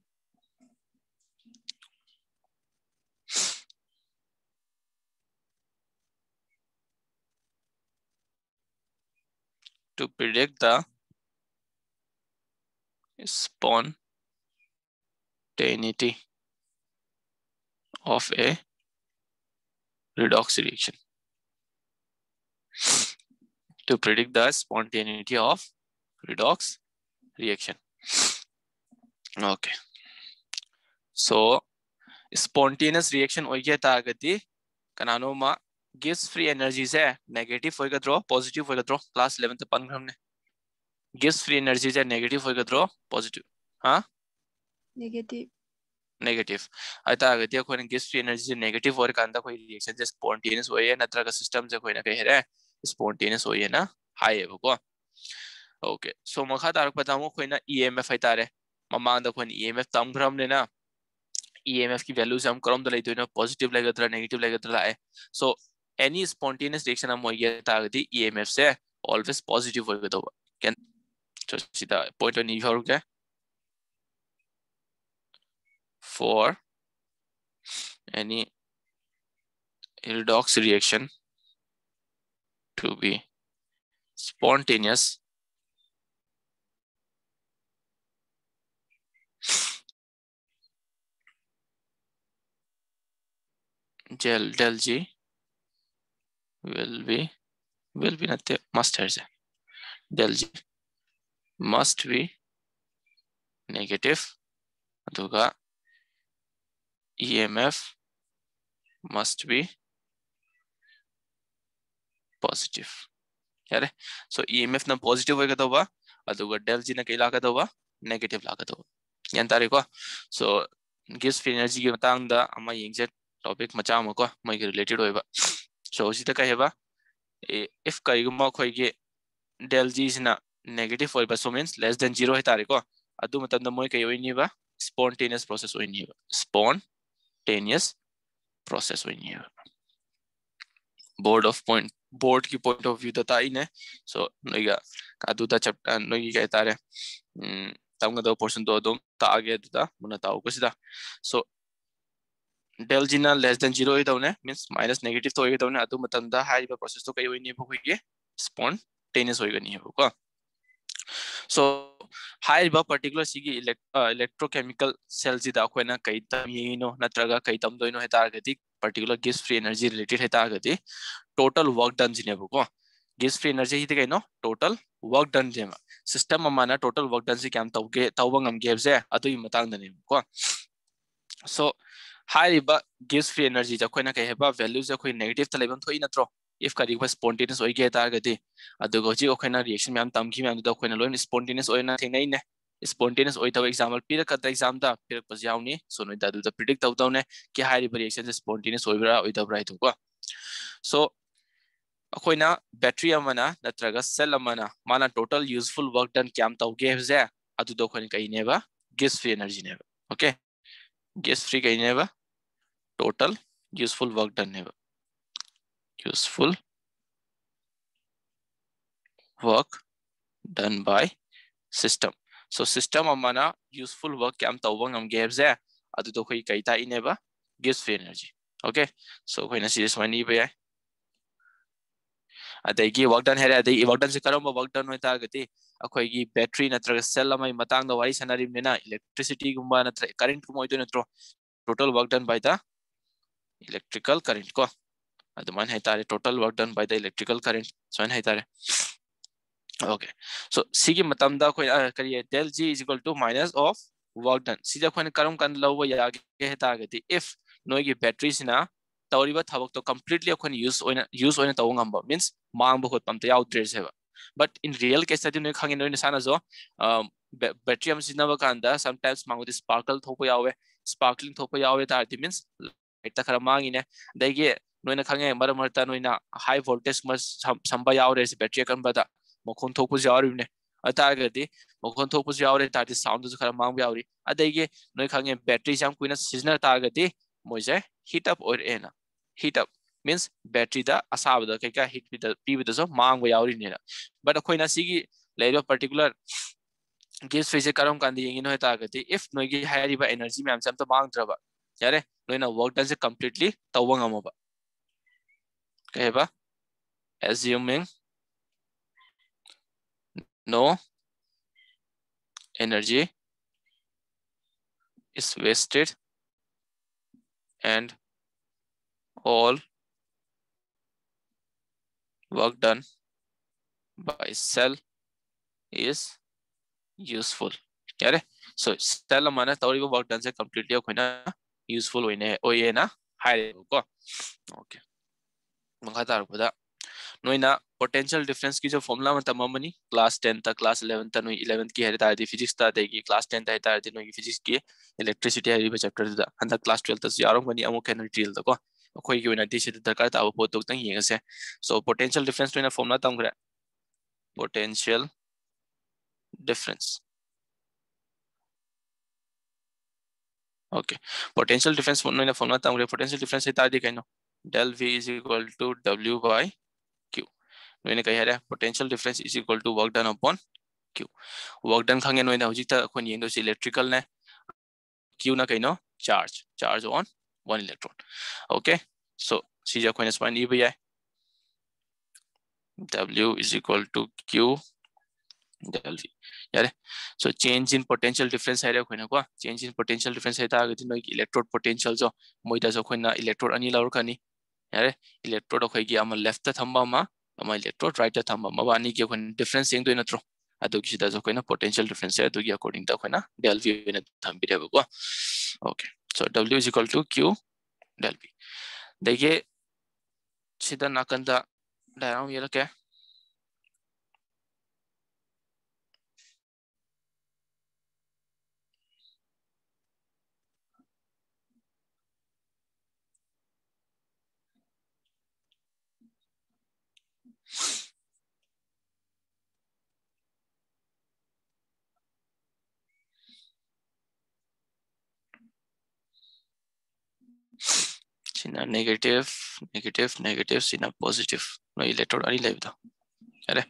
to predict the spontaneity of a redox reaction to predict the spontaneity of redox reaction okay so spontaneous reaction oige tagati kanano ma gives free energy se negative hoiga draw positive hoiga draw class 11 te pan हमने gives free energy se negative hoiga draw positive ha negative आता अगति कोई gives free energy से negative और कांदा कोई reaction से spontaneous होए ना तरह का system से कोई ना कह रहा है spontaneous होए ना high है वो को okay so मखा तारक बताऊँ कोई ना EMF है तारे ममांग दा कोई EMF तम ग्राम लेना EMF की values हम क्रम दलाई तो ना positive लगेगा तरह negative लगेगा तरह है so any spontaneous reaction हम होए ताकि EMF से always positive होएगा तो क्या तो सीधा point नहीं हो क्या for any redox reaction to be spontaneous del G will be not must has del G must be negative aduga EMF must be positive यारे so EMF ना positive होएगा तो वा अदुगा del G ना कई लागा तो वा negative लागा तो यान तारे को so gives free energy के बतांग दा अम्मा यंग topic मचा मको मैं related होएगा so उसी तक है बा if कई गुम्मा कोई के del G is ना negative होएगा so means less than 0 है तारे को अदु मतलब ना मैं कई होई नहीं बा spontaneous process होई नहीं बा spontaneous process होई नहीं बा board की point of view तता ही ने so नोइगा अदुता चैप्टर नोइगी कई तारे तंग दो portion दो दो ता आगे दुता मुना ताऊ कुछ दा so del G ना less than 0 होता उन्हें means minus negative तो होता उन्हें अदु मतलब दा हाई बा process तो कई होई नहीं भुग ये spontaneous होएगा नहीं है भुग so high बा particular सी की electrochemical cells जी दाखो है ना कई तम ये नो ना तरगा कई तम दो इनो है तारगति particular gives free energy related है तारगति total work done जी ने भुग gives free energy ही तो कहीं नो total work done जी में system में माना total work done से क्या हम ताऊ बंग हम गेव से अदु ये मतंग दने भुग So high gives free energy ja khoina kai heba values ja khoi negative ta leban thoi natro if ka request spontaneous oi ge tar gati adu go ji khoina reaction myam tam ki myam da khoina loin spontaneous oi na thing nei ne spontaneous oi ta example pira ka ta exam da pira pas yaw ni so no da du da predict taw taw ne ki high reaction spontaneous oi bra oi da bra to ko so khoina battery amana natraga cell amana mana total useful work done kyam taw ge ze adu do khoina kai ne ba gives free energy ne okay gives free kai ne ba total useful work done never useful work done by system so system amana useful work kam tawang am gaps e adu to khoi kai ta ineba gives free energy okay so khoi na series mani be adai gi work done here adai work done se karam work done hoi ta gati akhoi gi battery natra cell amai matang da wari sanari mena electricity gumba natra current gumba oi to natro total work done by the electrical current ko aduman hai tare total work done by the electrical current so hai tare okay so sigi matam da koi kariye del g is equal to minus of work done sija khone karam kan lawa ya ge ta gati if noi gi battery sina tawriba thabak to completely khone use oina taw ngamba means mang bo khot pam ta out there seva but in real case adi noi khangin noi sana zo battery am sina ba kanda sometimes mang with sparkle thopa yawe sparkling thopa yawe ta means light ta khara mangi ne dai noina khange mar marta noina high voltage mas samba yaure se battery kan bada mokon thopus yauri ne atagadi mokon thopus yaure ta sound du khara mang yauri adege noi khange battery jam kuina seasonal tagadi moise heat up or ena heat up means battery da asab da kai ka heat with the p with the so mang yauri ne but akoina sigi layer particular gives phase karam kandi yengin hoy tagadi if noi gi high ba energy me am sam to mang draba yare noina work done se completely tawang amaba kaheba assuming no energy is wasted and all work done by cell is useful yare so cell mana tawri work done se completely koina useful oina high ko okay manga tar boda noina potential difference ki jo formula ma tamamani class 10 ta class 11 ta noi 11th ki heri ta di physics ta de ki class 10 ta ta di noi physics ki electricity heri ba chapter da handa class 12 ta yarom mani amo can detail da ko khoi ki oina di se darkar ta bo tok tang yeng se so potential difference noina formula tam gra potential difference okay potential difference noina formula tam gra potential difference ta di kaino del v is equal to w by q noina kai hera potential difference is equal to work done upon q work done khange noina hojik ta khon yeng do electrical ne q na kaino charge on one electron okay so sija khona span e by w is equal to q del v yare so change in potential difference hai khona ko change in potential difference hai ta agati noi electrode potential jo moida jo khona electrode ani laur khani yare electrode khoi gi ama left ta thamba ma ama electrode right ta thamba ma ani ge khon difference yeng do natro adu ki da jo khona potential difference hai adu gi according ta khona del v ne thambi re ko okay so w is equal to q del v देखिए सीधा नाकंदा diagram ये रखे सीना negative सीना positive no electrode अनि live था अरे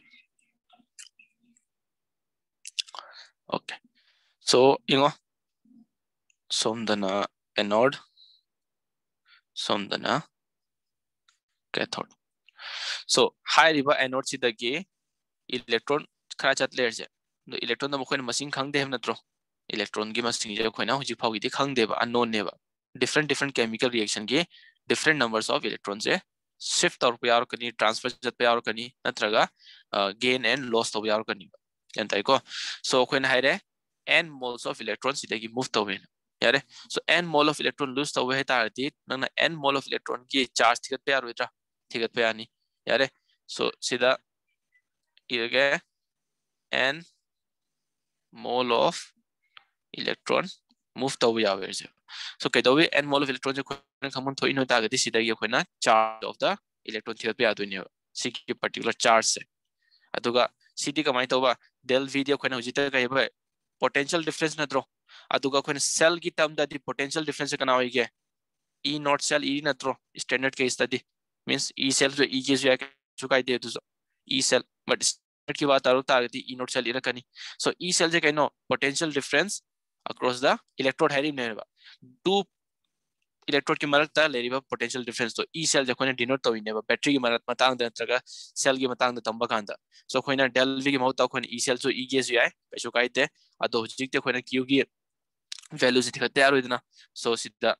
okay so इंगो सोमदना anode सोमदना cathode सो high Riba anode सिदगी electron खरा चतलेर जे नो इलेक्ट्रॉन द मखोइन मसिंग खंगदे हम नत्रो इलेक्ट्रॉन की मसिंग जे खोइना हुजि फाउगी दि खंगदेबा अननोन नेबा different chemical reaction के different numbers of electrons से shift तौर पे यार करनी transfer जत पे यार करनी नत्रगा gain and loss तो यार करनी जानता है को so कोई ना है रे n moles of electrons इधर की move तो यारे सो n mole of electron lose तवे है तारती नंगना n mole of electron की charge थिगत पे यार वेट्रा थिगत पे यानी यारे सो सीधा ये क्या n mole of electron move तवे यावे से सो कहते हुए n mole of electron जो कोई कमन थोड़ी नहीं ताकती सीधा ये कोई ना charge of the electron थिगत पे याद नहीं सी की particular charge से अतुगा cd का माइट होगा del v दिया कोई ना उजिता का ये भाई potential difference ना त्रो अतुगा कोई ना cell की term दादी potential difference का ना होई क्या E not cell E ना त्रो standard case दादी means E cell जो E केस जो है चुकाई दे तो E cell but standard की बात आरो ताकती E not cell इरा कनी so E cell जो कहनो potential difference across the electrode है नहीं बा two electrode की मदद ता ले रही बा potential difference तो E cell जो कोई ना denote तो इन्हें बा battery की मदद मतांग दे तरगा cell की मतांग दे तंबा कांदा so कोई ना del v की मौत कोई ना E cell जो E केस जो है पैसों का इते अदो जिक्ते कोई ना Q की value से दिखते यारो इतना so सीधा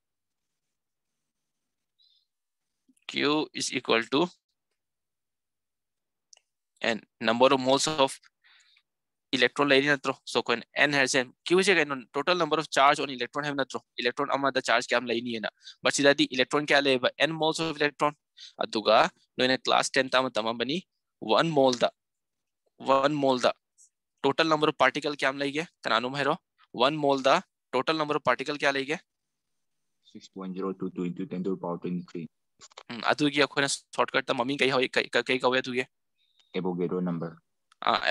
Q is equal to n number of moles of electron layer natro so coin n has n Q is again total number of charge on electron have natro electron amma the charge क्या हम लाइनी है ना but सीधा दी electron क्या ले n moles of electron अदुगा नो इन class 10 ता तमाम बनी 1 mole दा total number of particle क्या हम लाइगे तनानुम है रो 1 mole दा total number of particle क्या लाइगे 6.022 into 10 to the power 23 अदुगी अखोना शॉर्टकट ता मम्मी कही हो कई कवे तुगे Avogadro number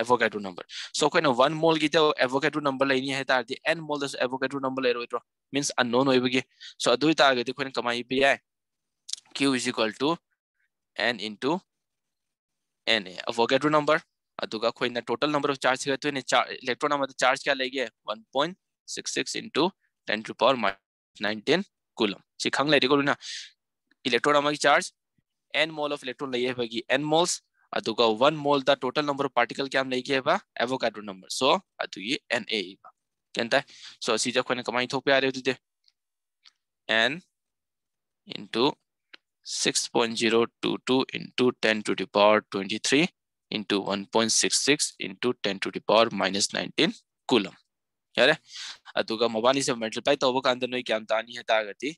Avogadro number so कोई ना 1 mole की तो Avogadro number लाइनी है तार दी n mole दस Avogadro number ले रो इतो means unknown होई बगे so अदुई तार गति कोई ना कमाई पे है Q is equal to n into n Avogadro number अदुगा कोई ना total number of charge है तो ने electron number charge क्या लेगे 1.66 into 10 to the power -19 coulomb सिखंग ले रिको ना electron number की charge n mole of electron ले है बगी n moles अदुगा 1 mole दा total number of particle क्या हम लेके है बा Avogadro number so अदुगी na बा कहता है so सीधा कोई ना कमाई थोक पे आ रहे हो तुझे n into 6.022 into 10 to the power 23 into 1.66 into 10 to the power -19 coulomb यारे अदुगा मोबाइल से मल्टीप्लाई तो वो कांदर नोई क्या तानी है तागती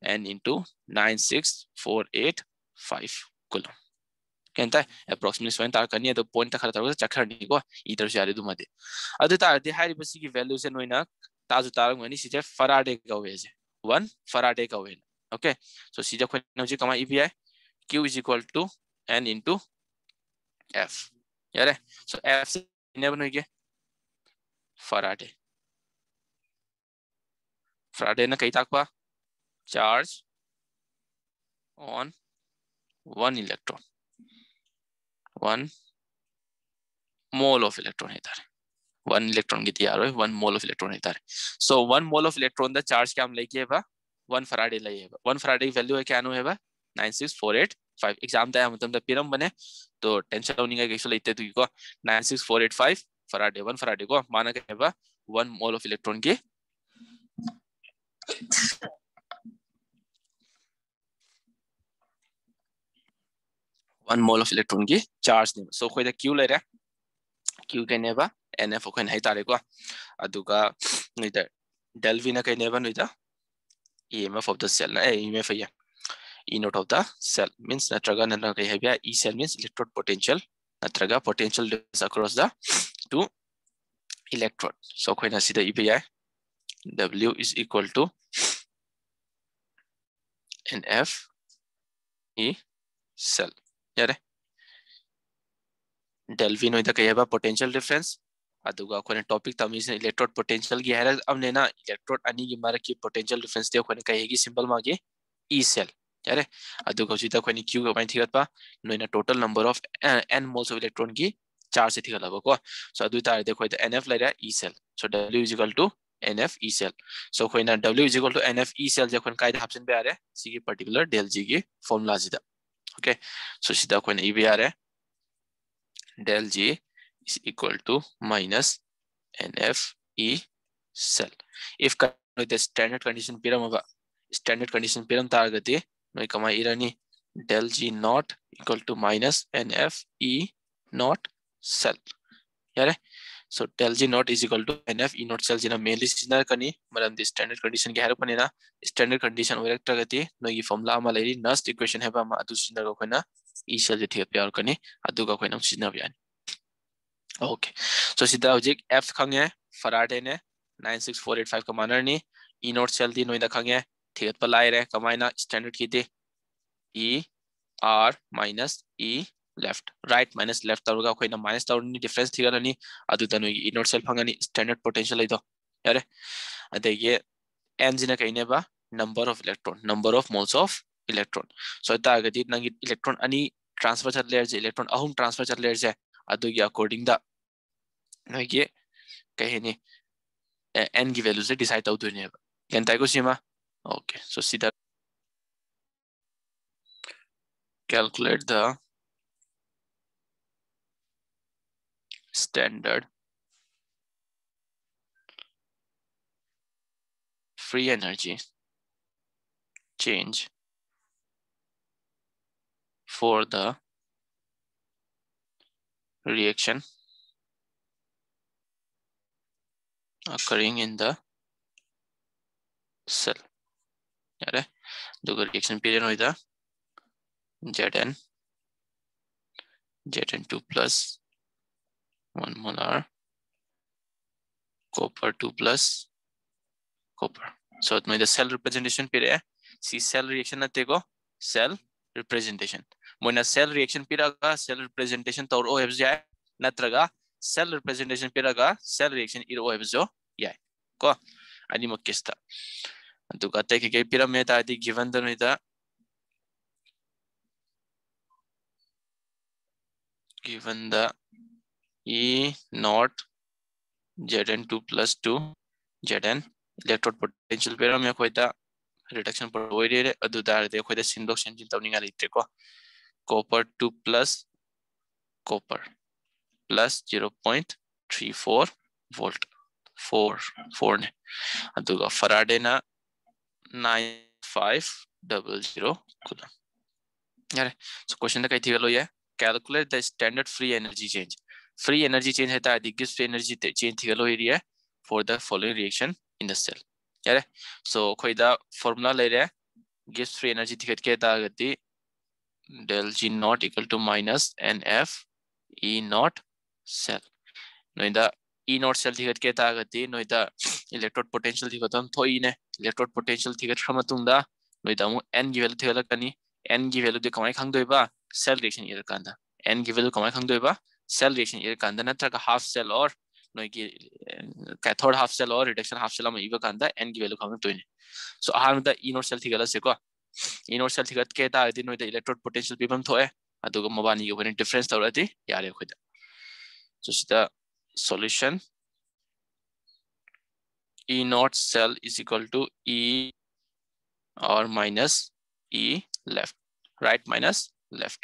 n into 96485 coulomb कहता है approximately स्वयं तार करनी है तो पॉइंट तक खर्च चक्कर नहीं को इधर से आ रही तुम्हारे अदु तार दे हाई बस की वैल्यू से नोई ना ताजु तार गनी सीधे फराडे का वे जे 1 फराडे का वे okay so सीधा कोई ना मुझे कमा EPI Q is equal to n into F यारे so F से इन्हें बनोगे फराडे ना कहीं तक पा charge on 1 electron 1 mole of electron है तारे 1 electron की तैयार है 1 mole of electron है तारे so 1 mole of electron दा charge क्या हम लेके है बा 1 फराडे ले है 1 फराडे की वैल्यू है क्या नो है बा 96485 एग्जाम दा मतलब द पिरम बने तो टेंशन होनी का कैसे लेते तो को 96485 फराडे 1 फराडे को माना के है बा 1 mole of electron की 1 mole of electron की charge ने so कोई दा Q ले रहा Q के ने बा NF को नहीं तारे को अदुगा नहीं ता del V ना के ने बा नहीं ता EMF of the cell na EMF है E naught of the cell means natraga nana kaya है E cell means electrode potential natraga potential difference across the two electrode so कोई ना सीधा E पे आए W is equal to NF E cell यारे del V no इधर कया है potential difference अदुगा कोई टॉपिक तमीज ने इलेक्ट्रोड पोटेंशियल की है अब ने ना इलेक्ट्रोड अनि की मारे की पोटेंशियल डिफरेंस दे कोई कहेगी सिंपल मागे ई सेल यारे अदुगा सीधा कोई क्यू का माइन थिगत पा no in total number of n moles of electron की चार्ज से थिगत लगो को सो अदु तार देखो तो nf ले रहा E cell so w is equal to nf E cell so कोई ना w is equal to nf E cell जब कोई कायदे ऑप्शन पे आ रहा है सी की पर्टिकुलर del g की फार्मूला सीधा ओके सो सीधा कोई ना ई भी आ रहा है del g is equal to minus NF E cell. If the standard condition pyram aba standard condition pyram targati no kama irani del G naught equal to minus NF E naught cell. यारे So del G naught is equal to NF E naught cell G na mainly signal kani maram the standard condition ke harap na standard condition oirectragati nogi formula ama leri Nernst equation heba ma adu signal ko koina E cell je thiap yar kani adu ka koina signal yani. Okay, so sida hojik F khange Faraday ne 96485 ka maner ni E naught cell di noida khange thiat pa lai re kamaina standard ki de E R minus E left right minus left taruga koina minus taurni difference thigarani adu tanu E naught cell phangani standard potential ido yare adege n jina kaine ba number of moles of electron so ta agadi nangi electron ani transfer chat layer je electron ahum transfer chat layer je adu gi according da nage kahini n gi value se decide out dune ba kentai ko sima. Okay, so sida calculate the standard free energy change for the reaction occurring in the cell. Yare duga reaction period hoida Zn 2 plus 1 molar copper 2 plus copper. So the cell representation period see cell reaction na tego cell representation moina cell reaction piraga cell representation tor OF jai natraga cell representation piraga cell reaction ir OF jo yai ko ani mokesta aduga take ke pyramid adi given the noida given the E naught Zn 2 plus 2 Zn electrode potential pyramid me koida reduction per oire adu dar de koida sindoction jin tawninga litre ko copper 2 plus copper plus 0.34 volt 4 ne aduga Faraday na 9500 coulomb yare so question da kai thigalo ye calculate the standard free energy change heta the Gibbs free energy change thigalo area for the following reaction in the cell yare so koida formula lere Gibbs free energy thigat ke ta gati del G naught equal to minus NF E naught cell noida E naught cell thigat ke ta gati noida electrode potential thigatam thoi ne electrode potential thigat khama tungda noida mu n gi value thigala kani n gi value de kamai khang doiba cell reaction ir kanda n gi value kamai khang doiba cell reaction ir kanda natraga half cell or noigi cathode half cell or reduction half cell ama iba kanda n gi value khang toine so ahamda E naught cell thigala se ko E naught cell thigat ke ta adi noida electrode potential pibam thoe aduga mabani gi bani difference tawrati yare khoida so sida solution E naught cell is equal to E or minus E left right minus left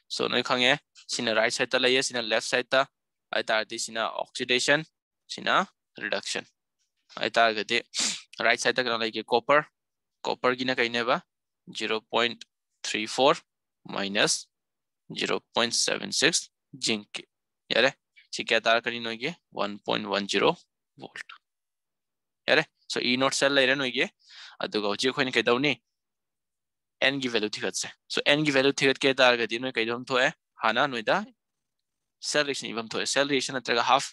so noi khange sina right side ta laiye sina left side ta ai tar di sina oxidation sina reduction ai tar gade right side ta kana like copper gina kaine ba 0.34 minus 0.76 zinc yare sikya tar kani noige 1.10 volt yare so E naught cell laire noige aduga hoji khoine kai dawni n gi value thigatse so n gi value thigat ke tar gadi noi kai dom thoe hana noida cell reaction ibam thoe cell reaction atraga half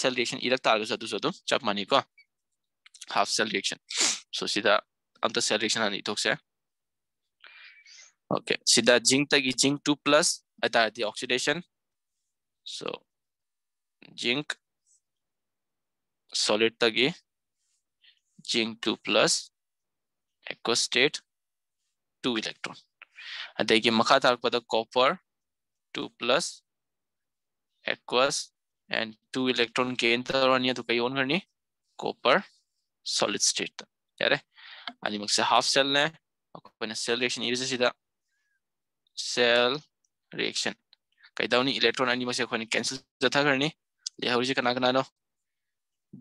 cell reaction irak tar ga sadu chap mani ko half cell reaction so sida anta cell reaction ani thokse okay sida zinc tagi zinc 2 plus ata the oxidation so zinc solid tagi zinc 2 plus aqueous state 2 electron adegi makha tarpada copper 2 plus aqueous and 2 electron gain tarani to kai on garni copper solid state yare ani makse half cell ne akopana cell reaction is sida cell reaction kai dawni electron ani makse khoni cancel jatha garni le hawri kana kana no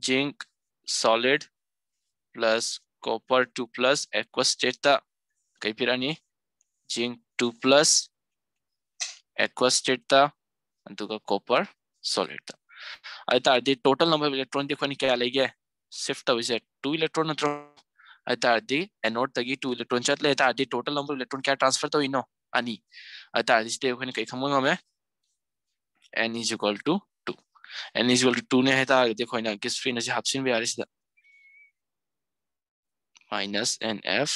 zinc solid plus copper 2 plus aqueous state ta kai pirani zinc 2 plus aqueous state ta antuga copper solid ta आई तारदी total number of electron देखो क्या लेगे shift तविसे 2 electron नत्रो आई तारदी anode तगी 2 इलेक्ट्रॉन चतले तारदी टोटल नंबर ऑफ इलेक्ट्रॉन क्या ट्रांसफर तो इनो अनि आई तारदी स्टे को कई खमंग में n is equal to 2 n is equal to 2 ने है तारदी खोइना गिस फ्री नसे हाफसिन बे Aaris minus nf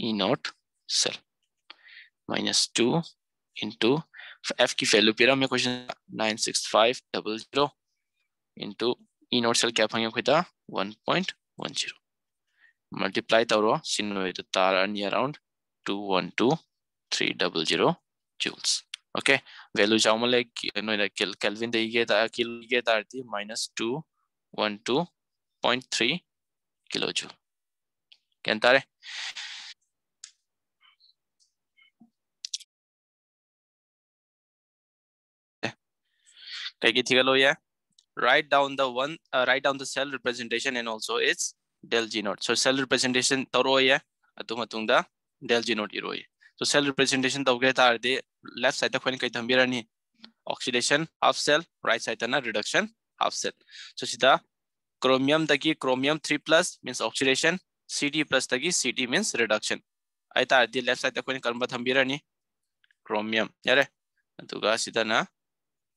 e naught cell minus 2 into f की वैल्यू पेरा में question 96500 into e naught cell क्या फंगे खोइता 1.10 multiply तौरो सिनो तो तार अनि around 212300 joules okay value जाऊमले no इला केल्विन देइगे ता किलगे तारती -212.3 kilojoule केंतारे कई की थिगलो या write down the cell representation and also its del G naught. So cell representation toro ya atu matungda del G naught iro ya. So cell representation tawge tarde left side ta khoni kai thambirani oxidation half cell, right side na reduction half cell. So sida chromium tagi chromium 3+ means oxidation, Cd+ tagi Cd means reduction. Ai tarde left side ta khoni karma thambirani chromium yare atuga sida na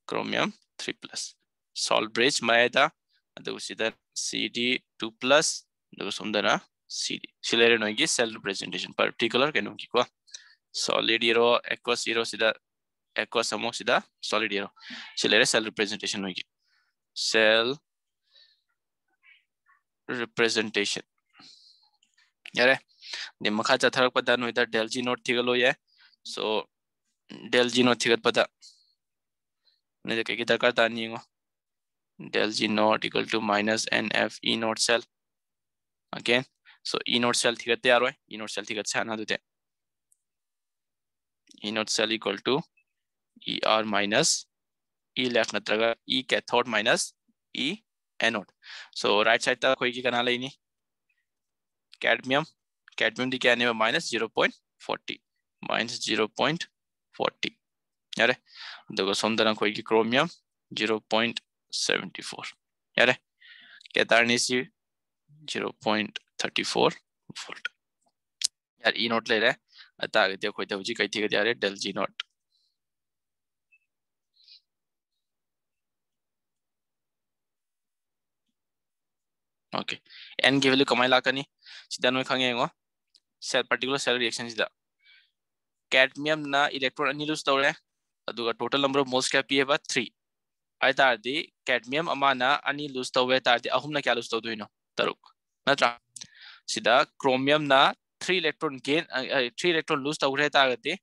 chromium 3+. Salt bridge maeda adu sida Cd2+ adu sundana Cd silere noigi cell representation particular kenungi ko solid hero aqueous hero sida aqueous amok sida solid hero silere cell representation noigi cell representation yare de makha cha tharak pada noida del G naught thigalo ye so del G naught thigat pada ne de ki darkar ta ni ngo del G naught equal to minus nf e naught cell again so e naught cell thigate yaro e naught cell thigat chana dute e naught cell equal to er minus e left natraga e cathode minus e anode so right side ta koi ki kana laini cadmium di kya ne minus 0.40 minus 0.40 yare dogo sondana koi ki chromium 0.74 yare ketarni si 0.34 volt यार e naught ले रहे अता आगे देखो इधर उजी कहीं थी यार del G naught okay n की वैल्यू कमाई ला करनी सीधा नो खांगे इंगो सेल पर्टिकुलर सेल रिएक्शन सीधा cadmium ना इलेक्ट्रॉन अन्य लूज तौरे अदुगा टोटल नंबर ऑफ मोल्स क्या पीए बा 3 आई तारदी cadmium अमाना अन्य लूज तौरे तारदी अहुम ना क्या लूज तौ दुइनो तरुक नत्रा सीधा chromium ना 3 इलेक्ट्रॉन गेन 3 इलेक्ट्रॉन लूज तौरे तारदी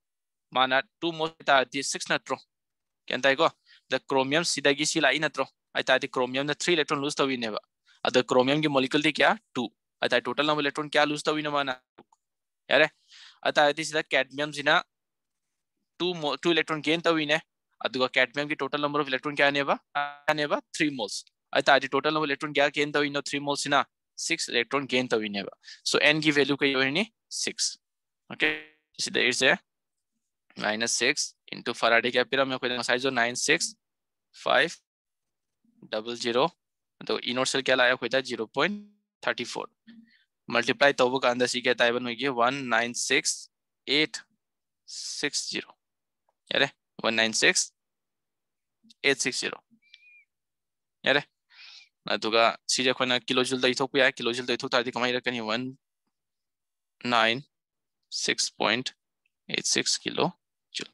माना 2 मोल्स तारदी 6 नत्रो केंताई को द chromium सीधा की सी लाई नत्रो आई तारदी chromium ना 3 इलेक्ट्रॉन लूज तौरी नेबा अदर chromium की molecule थी क्या 2 अता टोटल नंबर इलेक्ट्रॉन क्या लूज तौरी न माना यारे अता यदि सीधा cadmium सिना 2 इलेक्ट्रॉन गेन तौरी ने अदुगा cadmium की टोटल नंबर ऑफ इलेक्ट्रॉन क्या नेबा 3 मोल्स अता यदि टोटल नंबर इलेक्ट्रॉन क्या गेन तौरी न 3 मोल्स सिना 6 इलेक्ट्रॉन गेन तौरी नेबा सो n की वैल्यू कई होनी 6 ओके सीधा इज ए -6 into Faraday क्या पिरा मैं कोई साइज जो 96500 तो e naught cell क्या लाया कोई था 0.34 मल्टीप्लाई तो वो का अंदर सी क्या ताइबन होगी 196860 यारे 196860 यारे ना तो का सीजे कोई ना किलोजूल दाई थोक या किलोजूल दाई थोक तारी कमाई रखनी 196.86 किलो जूल